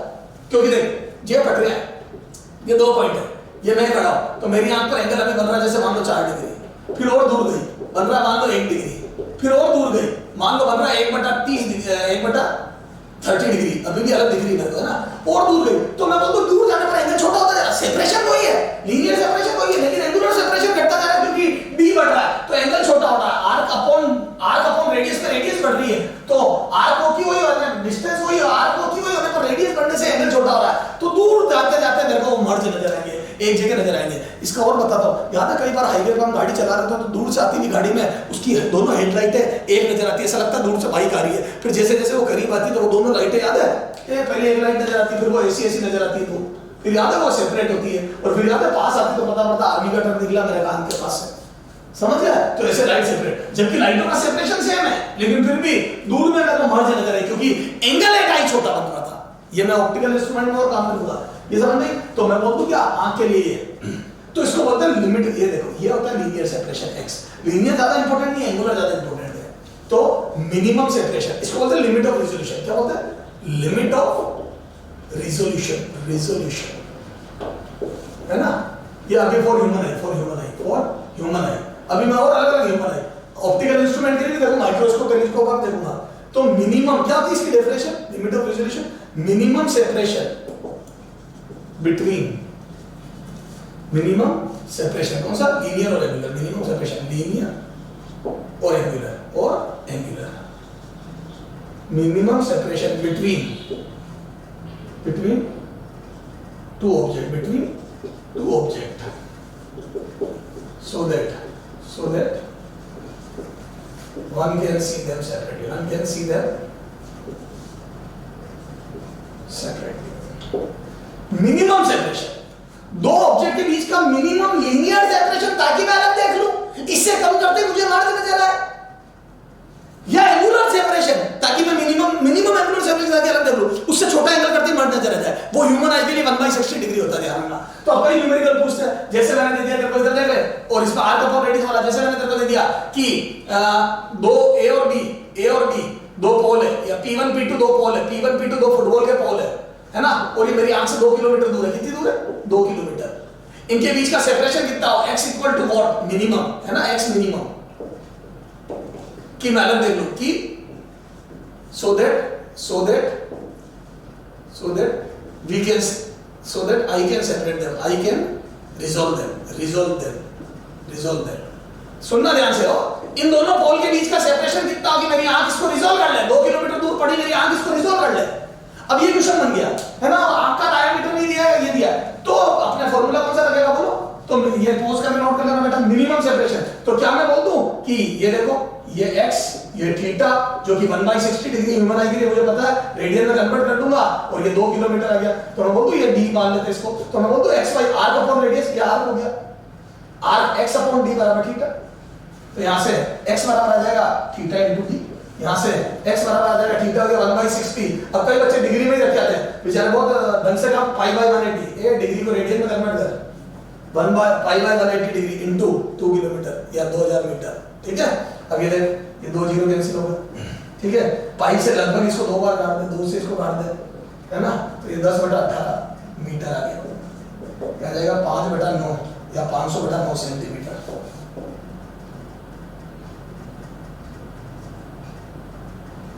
क्योंकि देख ये पटरियां, ये 2 पॉइंट है, ये मैं खड़ा हूं तो मेरी आंख पर एंगल अभी बन रहा है जैसे मान लो 4 डिग्री, फिर और दूर गई बन रहा मान लो 1 डिग्री, फिर और दूर गई मान लो बन रहा है 1/30 डिग्री, अभी भी अलग दिख रही है ना, और दूर गई, तो मैं बोलूं दूर जाने पर एंगल छोटा होता जा रहा है। सेपरेशन वही है, लीनियर सेपरेशन वही है, लेकिन एंगुलर सेपरेशन घटता जा रहा है क्योंकि d बढ़ रहा है, तो एंगल छोटा हो रहा है। आर्क अपॉन रेडियस पे रेडियस बढ़ रही है, तो आर्क होती वही होने, डिस्टेंस वही है, आर्क होती वही होने पर रेडियस बढ़ने से एंगल छोटा हो रहा है, तो दूर जाते जाते मेरे को मर्ज नजर आएंगे, एक जगह नजर आएंगे। इसका और बताता हूं, याद है कई बार हाईवे पर हम गाड़ी चला रहे थे तो दूर से आती हुई गाड़ी में उसकी दोनों हेडलाइटें एक नजर आती है, ऐसा लगता है दूर से बाइक आ रही है, फिर जैसे जैसे वो करीब आती है तो वो दोनों लाइटें, याद है, पहले एक लाइट नजर आती है, फिर वो ऐसी नजर आती है, तो फिर याद है वो सेपरेट होती है, और फिर याद है पास आती तो पता पड़ता आर्मी का ट्रक निकला मेरे कान के पास से, समझ गया। तो ऐसे लाइट सेपरेट, जबकि लाइटों का सेपरेशन सेम है, लेकिन फिर भी दूर में मेरे को मर्ज नजर आई क्योंकि एंगल एट आई छोटा बन रहा था। ये मैं ऑप्टिकल इंस्ट्रूमेंट में और काम करूंगा, ये समझ नहीं, तो मैं बोल दूं क्या आंख के लिए ये, तो इसको बोलते हैं लिमिट। ये देखो ये होता है लीनियर सेपरेशन x, लीनियर ज्यादा इंपॉर्टेंट नहीं है, एंगुलर ज्यादा इंपॉर्टेंट है। तो मिनिमम सेपरेशन, इसको बोलते हैं लिमिट ऑफ रिजोल्यूशन। क्या बोलते हैं, लिमिट ऑफ रिजोल्यूशन है ना। ये अभी फॉर ह्यूमन आई, अभी मैं और अलग अलग ह्यूमन आई, ऑप्टिकल इंस्ट्रूमेंट के लिए देखो, माइक्रोस्कोप टेलीस्कोप आप देखूंगा, तो मिनिमम क्या होती है इसकी definition, limit of resolution, minimum separation between, minimum separation कौन सा, लीनियर और एंगुलर, मिनिमम सेपरेशन लीनियर और angular, minimum separation between two object, so that one can see them separately, minimum separation, 2 object के बीच का मिनिमम लीनियर सेपरेशन, ताकि मैं अलग देख लूं, इससे कम करते मुझे मर्ज नजर आए, या एंगुलर सेपरेशन ताकि मैं मिनिमम एंगुलर सेपरेशन ताकि अलग देख लूं, उससे छोटा एंगल करते मत नजर आ जाए, वो ह्यूमन आई के लिए 1/60 डिग्री होता है, ध्यान रखना। तो अब कई न्यूमेरिकल पूछते हैं, जैसे मैंने दे दिया तेरे को इधर देख ले, और इसमें r का रेडियस वाला, जैसे मैंने तेरे को दे दिया कि दो a और b दो पोल है, या p1 p2 दो पोल है, p1 p2 दो फुटबॉल के पोल है ना, और ये मेरी आंख से 2 किलोमीटर दूर है, कितनी दूर है 2 किलोमीटर, इनके बीच का सेपरेशन कितना हो, x equal to what, minimum है ना, x मिनिमम की मैं अलग देख लूं कि so that we can, so that I can separate them, I can resolve them. सुनना ध्यान से हो, इन दोनों पोल के बीच का सेपरेशन कितना होगी, मेरी आंख इसको रिजॉल्व कर ले, 2 किलोमीटर दूर पड़ी मेरी आंख इसको रिजॉल्व कर ले। अब ये क्वेश्चन बन गया है ना, आंख का डायमीटर नहीं दिया है, ये दिया है, तो अपना फॉर्मूला कौन सा लगेगा बोलो, तो ये पोज का नोट कर लेना बेटा, मिनिमम सेपरेशन। तो क्या मैं बोल दूं कि ये देखो, ये x, ये थीटा जो कि 1/60 डिग्री ह्यूमन आई के लिए मुझे पता है, रेडियन में कन्वर्ट कर दूंगा, और ये 2 किलोमीटर आ गया, तो मैं बोल दूं ये d मान लेते इसको, तो मैं बोल दूं x by r upon radius, ये r हो गया, r x अपॉन d बराबर थीटा। तो यहां से x बराबर आ जाएगा थीटा इनटू d, यहां से x बराबर आ जाएगा थीटा हो गया 1/60। अब कई बच्चे डिग्री में ही रख जाते हैं बेचारे, बहुत ढंग से काम, π/180, ये डिग्री को रेडियन में कन्वर्ट कर, 1/π/180 डिग्री इनटू 2 किलोमीटर या 2000 मीटर, ठीक है। अब ये देख, ये 2 जीरो कैंसिल हो गए, ठीक है, पाई से लगभग इसको 2 बार काट दे, 2 से इसको काट दे, है ना, तो ये 10/18 मीटर आ गया, क्या जाएगा 5/9 या 500/9 सेंटीमीटर।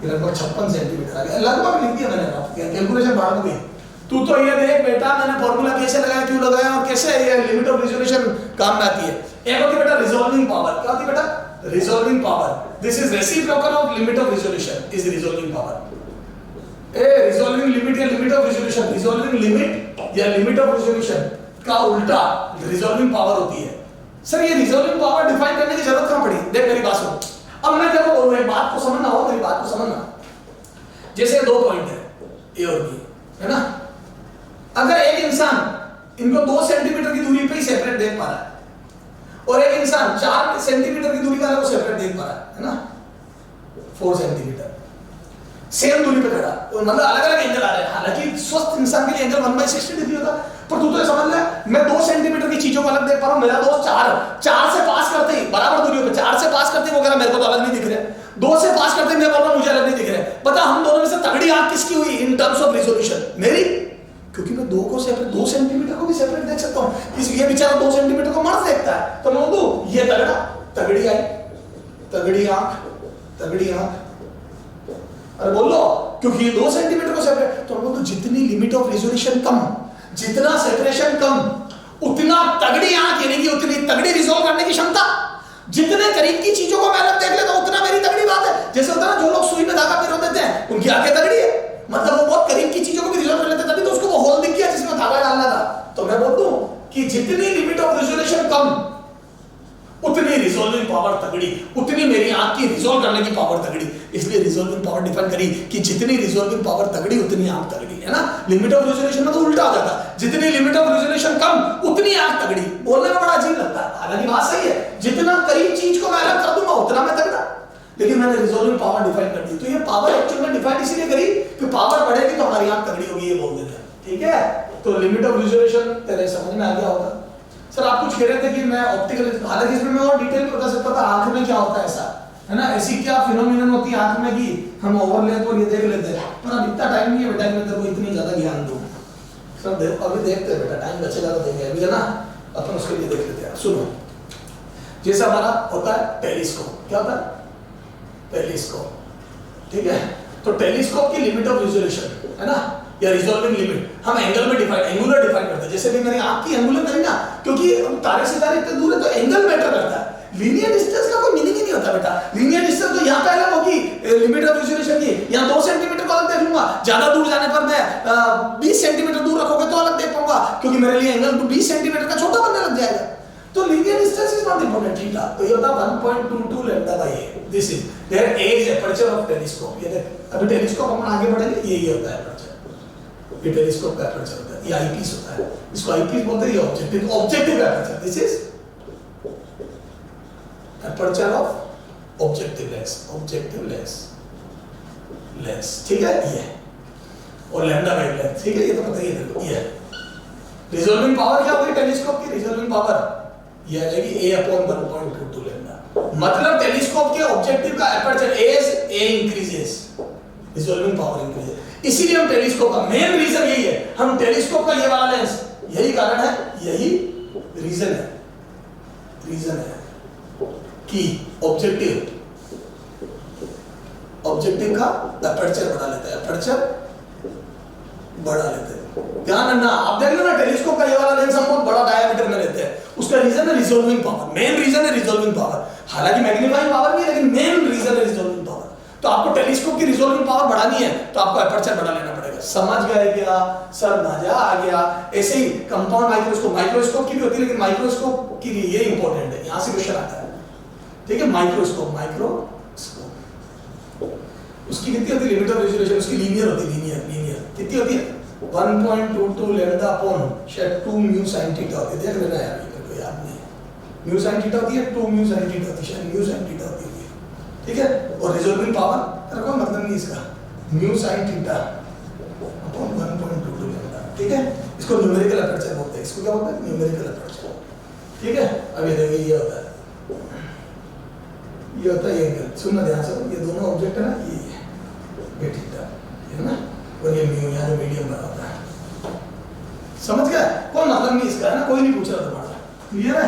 ये लगभग 56 सेंटीमीटर आ गया, लगभग लिख दिया मैंने, कैलकुलेशन बाहर में। तू तो ये देख बेटा मैंने फॉर्मूला कैसे लगाया, क्यों लगाया, और कैसे ये लिमिट ऑफ रिजोल्यूशन काम में आती है। एक होती है बेटा रिजॉल्विंग पावर, क्या होती है बेटा, resolving power, this is reciprocal of limit of resolution, is resolving power. resolving limit या limit of resolution, resolving limit या limit of resolution का उल्टा resolving power होती है। सर ये resolving power डिफाइन करने की जरूरत कहां पड़ी, देख मेरी बात सुन, अब मैं तेरे को बोलूं, एक बात को समझना हो, मेरी बात को समझना, जैसे 2 पॉइंट है ए और बी, है ना, अगर एक इंसान इनको 2 सेंटीमीटर की दूरी पे ही सेपरेट देख पा रहा है, और एक इंसान 4 सेंटीमीटर की दूरी वाले को सेपरेट देख पा रहा है ना, 4 सेंटीमीटर सेम दूरी पे खड़ा, और मतलब अलग अलग एंगल आ रहे हैं, हालांकि स्वस्थ इंसान के लिए एंगल 1/60 डिग्री होता है, पर तू तो ये समझ ले, मैं 2 सेंटीमीटर की चीजों को अलग देख पा रहा हूं, मेरा दोस्त 4 से पास करते ही बराबर दूरी पे 4 से पास करते ही वो कह रहा मेरे को तो अलग नहीं दिख रहे, 2 से पास करते ही मैं बोल रहा हूं मुझे अलग नहीं दिख रहे। पता हम दोनों में से तगड़ी आंख किसकी हुई इन टर्म्स ऑफ रिजोल्यूशन, मेरी, क्योंकि मैं 2 को सेपरेट, 2 सेंटीमीटर को भी सेपरेट देख सकता हूं, ये बेचारा 2 सेंटीमीटर को मर्द देखता है, तो मैं बोलूं ये तगड़ा, तगड़ी आई, तगड़ी आंख, अरे बोलो, क्योंकि 2 सेंटीमीटर को सेपरेट, तो मैं बोलूं जितनी लिमिट ऑफ रिजोल्यूशन कम, जितना सेपरेशन कम, उतना तगड़ी आंख, यानी कि उतनी तगड़ी रिजॉल्व करने की क्षमता, जितने करीब की चीजों को मैं अलग देख लेता हूं उतना मेरी तगड़ी बात है। जैसे होता है ना, जो लोग सुई में धागा पिरो देते हैं उनकी आंखें तगड़ी है, मतलब वो बहुत करीब की चीजों को भी रिजॉल्व कर लेते, तभी तो उसको वो होल दिख गया जिसमें धागा डालना था। तो मैं बोलता हूं कि जितनी लिमिट ऑफ रिजोल्यूशन कम, उतनी रिजॉल्विंग पावर तगड़ी, उतनी मेरी आंख की रिजॉल्व करने की पावर तगड़ी, इसलिए रिजॉल्विंग पावर डिफाइन करी कि जितनी रिजॉल्विंग पावर तगड़ी उतनी आंख तगड़ी, है ना। लिमिट ऑफ रिजोल्यूशन में तो उल्टा हो जाता, जितनी लिमिट ऑफ रिजोल्यूशन कम उतनी आंख तगड़ी, बोलने में बड़ा अजीब लगता है, हालांकि बात सही है, जितना करीब चीज को मैं अलग कर दूंगा उतना मैं तगड़ा, लेकिन मैंने रिजॉल्विंग पावर डिफाइन कर दी। तो ये पावर एक्चुअल में डिफाइन इसीलिए करी कि पावर बढ़ेगी तो हमारी आंख तगड़ी होगी, ये बोल देते हैं, ठीक है। तो लिमिट ऑफ रिजोल्यूशन तेरे समझ में आ गया होगा। सर आप कुछ कह रहे थे कि मैं ऑप्टिकल, हालांकि इसमें मैं और डिटेल में बता सकता था आंख में क्या होता है, ऐसा है ना, ऐसी क्या फिनोमिनन होती है आंख में कि हम ओवरले तो ये देख लेते हैं, पर अब इतना टाइम नहीं है बेटा कि मैं तेरे को इतनी ज्यादा ज्ञान दूं। सर अभी देखते हैं बेटा, टाइम बचेगा तो देंगे, अभी है ना, अपन उसके लिए देख लेते हैं। सुनो, जैसे हमारा होता है टेलीस्कोप, क्या होता है टेलीस्कोप, ठीक है। तो टेलीस्कोप की लिमिट ऑफ रिजोल्यूशन है ना, या रिजॉल्विंग लिमिट हम एंगल में डिफाइन, एंगुलर डिफाइन करते हैं। जैसे भी मेरी आंख की एंगुलर करी ना, क्योंकि तारे सितारे इतने दूर है तो एंगल मैटर करता है, लीनियर डिस्टेंस का कोई मीनिंग ही नहीं होता बेटा। लीनियर डिस्टेंस तो यहाँ पे अलग होगी लिमिट ऑफ रिजोल्यूशन की, यहाँ 2 सेंटीमीटर को अलग देख लूंगा, ज्यादा दूर जाने पर मैं 20 सेंटीमीटर दूर रखोगे तो अलग देख पाऊंगा, क्योंकि मेरे लिए एंगल 20 सेंटीमीटर का छोटा बनने लग जाएगा। तो linear distance is not important, ठीक है। तो ये होता है 1.22 lambda by A, this is there as aperture of telescope. ये देख अभी टेलीस्कोप हम आगे बढ़ेंगे, यही होता है एपर्चर, ये टेलीस्कोप का एपर्चर होता है, ये आईपीस होता है, इसको आईपीस बोलते हैं, ये objective aperture, this is aperture of objective lens, ठीक है ये। और लैम्डा वेवलेंथ, ठीक है, ये तो पता ही है देखो। ये रिजॉल्विंग पावर क्या होगी टेलीस्कोप की? रिजॉल्विंग पावर ये आएगी A/1.22 लैम्डा। मतलब टेलीस्कोप के ऑब्जेक्टिव का aperture as A increases, resolving power increases. इसीलिए हम टेलीस्कोप का मेन रीजन यही है, हम टेलीस्कोप का ये वाला लेंस, यही कारण है, यही रीजन है कि ऑब्जेक्टिव का एपर्चर बढ़ा लेता है, ध्यान रखना। आप देख लो ना टेलीस्कोप का ये वाला लेंस हम बहुत बड़ा डायमीटर में लेते हैं, उसका रीजन है रिजॉल्विंग पावर, मेन रीजन है रिजॉल्विंग पावर। हालांकि मैग्नीफाइंग पावर भी है, लेकिन मेन रीजन है रिजॉल्विंग पावर। तो आपको टेलीस्कोप की रिजॉल्विंग पावर बढ़ानी है तो आपको एपर्चर बढ़ा लेना पड़ेगा। समझ गए क्या सर? मजा आ गया। ऐसे ही कंपाउंड माइक्रोस्कोप की भी होती है, लेकिन माइक्रोस्कोप की ये इंपॉर्टेंट है, यहां से क्वेश्चन आता है, ठीक है। माइक्रोस्कोप उसकी कितनी होती है लिमिट ऑफ रेजोल्यूशन? उसकी लीनियर होती है, लीनियर कितनी होती है? 1.22 लैम्डा अपॉन शायद 2 म्यू sin थीटा होती है, देख लेना यार, मेरे को याद नहीं है। म्यू sin थीटा होती है, 2 म्यू sin थीटा होती है, शायद म्यू sin थीटा होती है, ठीक है। और रिजॉल्विंग पावर रखो, मतलब नहीं इसका, mu sin theta upon 1.22 lambda, ठीक है। इसको न्यूमेरिकल एपर्चर बोलते हैं, इसको क्या बोलते हैं? न्यूमेरिकल एपर्चर, ठीक है। अब ये देखिए ये होता है ये एंगल, सुनना ध्यान से, ये दोनों ऑब्जेक्ट है ना, ये थीटा है ना, और ये म्यू यहाँ जो मीडियम बना होता है, समझ गया? कोई मतलब नहीं इसका, है ना, कोई नहीं पूछ रहा तुम्हारा, क्लियर है?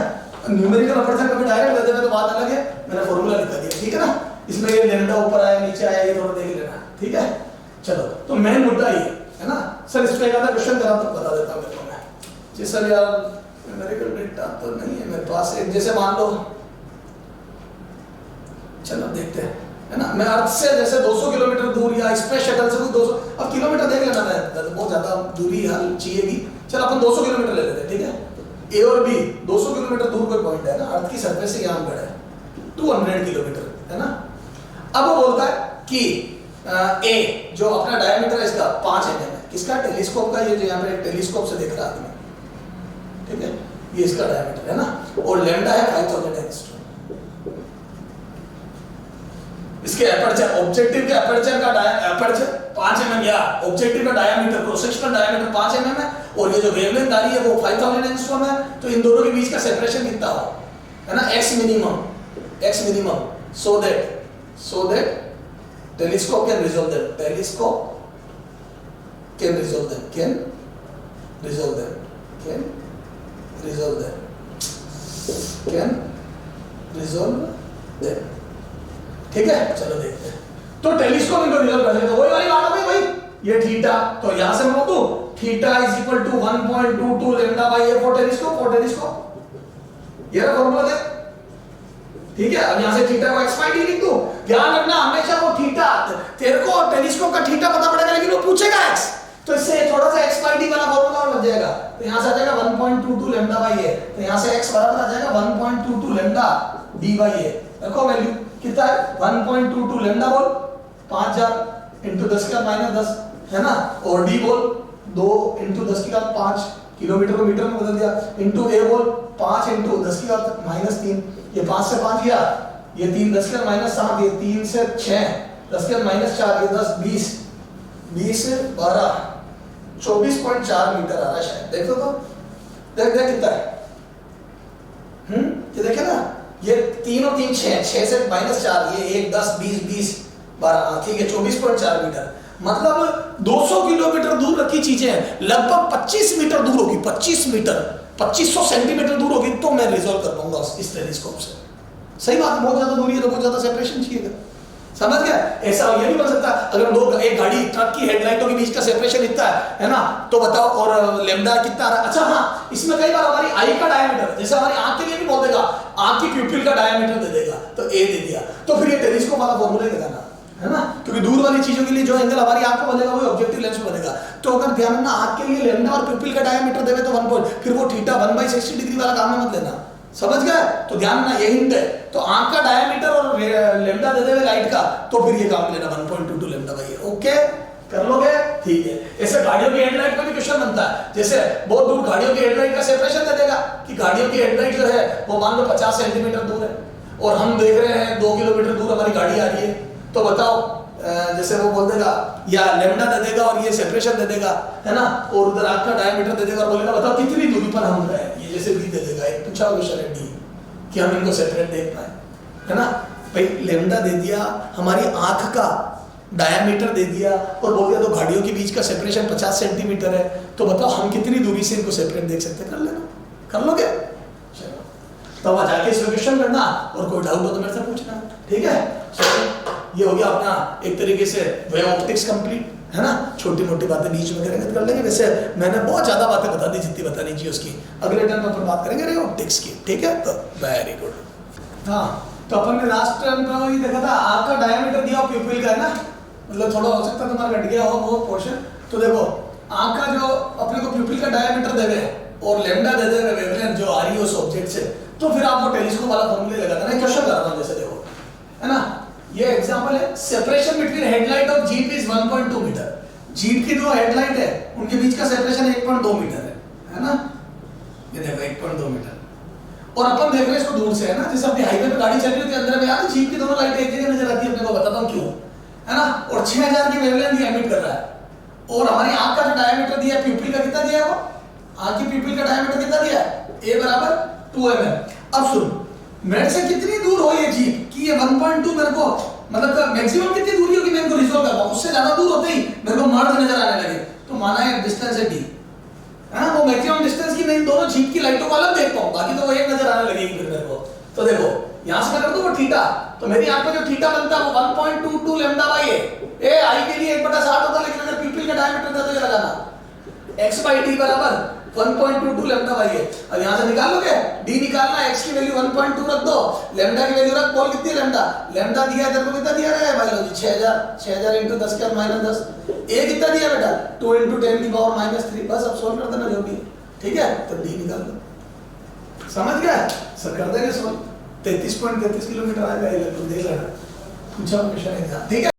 न्यूमेरिकल एपर्चर कभी डायरेक्ट दे देना तो बात अलग है, मैंने फॉर्मूला लिखा दिया, ठीक है ना। इसमें ये लैम्डा ऊपर आया नीचे आया, ये थोड़ा देख लेना, ठीक है। चलो, तो मेन मुद्दा ये है ना सर, इस पे एक आधा क्वेश्चन करा तो बता देता हूँ मेरे को मैं। जी सर यार न्यूमेरिकल डेटा तो नहीं है मेरे पास, एक जैसे मान लो, चलो देखते हैं, है ना। मैं अर्थ से जैसे 200 किलोमीटर दूर या स्पेस शटल से 200, अब किलोमीटर देख लेना है, बहुत ज्यादा दूरी हल चाहिएगी। चलो अपन 200 किलोमीटर ले लेते हैं, ठीक है। ए और बी 200 किलोमीटर दूर कोई पॉइंट है ना, अर्थ की सरफेस से यहाँ पर है 200 किलोमीटर, है ना। अब वो बोलता है कि ए जो अपना डायमीटर है इसका 5 mm है, किसका? टेलीस्कोप का। ये जो यहाँ पे टेलीस्कोप से देख रहा आदमी, ठीक है, ये इसका डायमीटर है ना, और लैम्डा है 5000 एंगस्ट्रॉम। इसके एपर्चर, ऑब्जेक्टिव के एपर्चर का एपर्चर 5 mm या ऑब्जेक्टिव का diameter, cross sectional diameter 5 mm है, और ये जो वेवलेंथ आ रही है वो 5000 एंगस्ट्रॉम है। तो इन दोनों के बीच का सेपरेशन कितना हो, है ना, x minimum, so that telescope can resolve them, can resolve them, ठीक है। चलो देखते हैं, तो टेलीस्कोप इनको रिजॉल्व कर लेते हैं। वही वाली बात हो गई भाई, ये थीटा, तो यहां से मैं बोल दूं theta is equal to 1.22 lambda by A for telescope, ये रहा फॉर्मूला दे, ठीक है। अब यहां से थीटा को x बाय d लिख दूं। ध्यान रखना हमेशा वो थीटा, तेरे को टेलीस्कोप का थीटा पता पड़ेगा, लेकिन वो पूछेगा x, तो इससे थोड़ा सा x बाय d वाला फॉर्मूला और लग जाएगा। तो यहां से आ जाएगा 1.22 लैम्डा बाय ए, तो यहां से x बराबर आ जाएगा 1.22 लैम्डा d बाय ए। देखो वैल्यू कितना है, 1.22 लैम्डा बोल 5000 into 10 का -10, है ना, और d बोल 2 into 10 का 5, किलोमीटर को मीटर में बदल दिया, into a बोल 5 into 10 का -3, ये 5 से 5 गया, ये 3 10 का -7, ये 3 से 6 10 का -4, ये 10 20 से 12 24.4 मीटर आ रहा है शायद, देख तो देख कितना है, ये देखे ना, ये 3 और 3 6 से -4, ये 1 10 20 12, ठीक है, 24.4 मीटर। मतलब 200 किलोमीटर दूर रखी चीजें हैं, लगभग 25 मीटर दूर होगी, 25 मीटर 2500 सेंटीमीटर दूर होगी, तो मैं रिजॉल्व कर पाऊंगा इस टेलीस्कोप से। सही बात, बहुत ज्यादा दूरी है तो बहुत ज्यादा सेपरेशन चाहिएगा, समझ गया। ऐसा ये नहीं बन सकता अगर एक गाड़ी ट्रक की हेडलाइटों के बीच का सेपरेशन इतना है ना, तो बताओ, और लैम्डा कितना आ रहा है। अच्छा हाँ, इसमें कई बार हमारी आई का डायमीटर, जैसे हमारी आंख के लिए भी बोल देगा, आंख की प्यूपिल का डायमीटर दे देगा, तो ए दे दिया, तो फिर ये टेलीस्कोप वाला फॉर्मूला लगाना, है ना, क्योंकि दूर वाली चीजों के लिए जो एंगल हमारी आंख को बनेगा वो ऑब्जेक्टिव लेंस में बनेगा। तो अगर ध्यान रखना, आंख के लिए लैम्डा और प्यूपिल का डायमीटर देवे तो 1 पॉइंट, फिर वो थीटा 1/60 डिग्री वाला काम मत लेना, समझ गए। तो ध्यान रखना, ये हिंट है। तो आंख का डायमीटर और लैम्डा दे देवे लाइट का, तो फिर ये काम लेना 1.22 लैम्डा बाय। ओके, कर लोगे, ठीक है। ऐसे गाड़ियों की हेडलाइट में भी क्वेश्चन बनता है, जैसे बहुत दूर गाड़ियों की हेडलाइट का सेपरेशन दे देगा कि गाड़ियों की हेडलाइट जो है वो मान लो 50 सेंटीमीटर दूर है, और हम देख रहे हैं 2 किलोमीटर दूर हमारी गाड़ी आ रही है, तो बताओ जैसे वो बोल देगा या लेमडा दे देगा और ये सेपरेशन दे देगा, है ना, और उधर आग का डायमीटर दे देगा और बोलेगा बताओ कितनी दूरी पर हम रहे, ये जैसे डी दे देगा, एक पूछा क्वेश्चन है डी कि हम इनको सेपरेट देख पाए, है ना। भाई लेमडा दे दिया, हमारी आंख का डायमीटर दे दिया और बोल दिया तो घाड़ियों के बीच का सेपरेशन 50 सेंटीमीटर है, तो बताओ हम कितनी दूरी से इनको सेपरेट देख सकते हैं, कर लेना, कर लोगे, चलो तो वहां जाके क्वेश्चन करना और कोई डाउट हो तो मेरे से पूछना, ठीक है। चलो ये हो गया अपना एक तरीके से वेव ऑप्टिक्स कंप्लीट, है ना। छोटी मोटी बातें बीच में करेंगे तो कर लेंगे, वैसे मैंने बहुत ज्यादा बातें बता दी जितनी बतानी चाहिए उसकी, अगले टर्म में अपन बात करेंगे रे ऑप्टिक्स की, ठीक है। तो वेरी गुड। हाँ तो अपन ने लास्ट टर्म में वही देखा था, आंख का डायमीटर दिया प्यूपिल का, है ना, मतलब थोड़ा हो सकता है तुम्हारा घट गया हो वो पोर्शन। तो देखो आंख का जो अपने को प्यूपिल का डायमीटर दे दे और लेमडा दे दे वेवलेंथ जो आ रही है उस ऑब्जेक्ट से, तो फिर आप वो टेलीस्कोप वाला फॉर्मूले लगाते हैं, क्वेश्चन कर रहा हूं जैसे देखो, है ना। ये एग्जांपल है, separation between headlight of jeep is 1.2 metre. Jeep की जो हेडलाइट है उनके बीच का सेपरेशन 1.2 मीटर है ना, ये देखो 1.2 मीटर। और अपन देख रहे हैं इसको दूर से, है ना, जैसे अपनी हाईवे पे गाड़ी चल रही होती है, अंदर में यार जीप की दोनों लाइटें एक जगह नजर आती है, अपने को बताता हूं क्यों, है ना। और 6000 की वेवलेंथ ये एमिट कर रहा है, और हमारी आंख का जो डायमीटर दिया है प्यूपिल का कितना दिया है, वो आंख की प्यूपिल का डायमीटर कितना दिया है, a बराबर 2 mm। अब सुन मेरे से कितनी दूर हो ये जीप कि ये 1.2 मेरे को मतलब मैक्सिमम कितनी दूरी होगी मैं इनको रिजॉल्व कर पाऊं, उससे ज्यादा दूर होते ही मेरे को मर्ज नजर आने लगे, तो माना है डिस्टेंस है d, है ना, वो मैक्सिमम डिस्टेंस की मैं इन दोनों जीप की लाइटों को अलग देख पाऊं, बाकी तो वो एक नजर आने लगेगी फिर मेरे को। तो देखो यहां से मैं कर दूं वो थीटा, तो मेरी आंख में जो थीटा बनता है वो 1.22 लैम्डा बाई ए आई के लिए 1/60 होता है, लेकिन अगर प्यूपिल का डायमीटर दे तो ये लगाना x बाई d बराबर 1.22 लैम्डा बाई ए। अब यहां से निकाल लोगे d निकालना, x की वैल्यू 1.2 रख दो, लैम्डा की वैल्यू रख, बोल कितनी है लैम्डा, लैम्डा दिया है तेरे को, कितना दिया है बायोलॉजी 6000 into 10 के माइनस 10, a कितना दिया बेटा 2 into 10 की पावर माइनस 3, बस अब सोल्व कर देना जो भी, ठीक है। तो d निकाल दो, समझ गया सर, कर देंगे सोल्व। 33.33 किलोमीटर आएगा, ये देख लेना, पूछा क्वेश्चन है, ठीक है।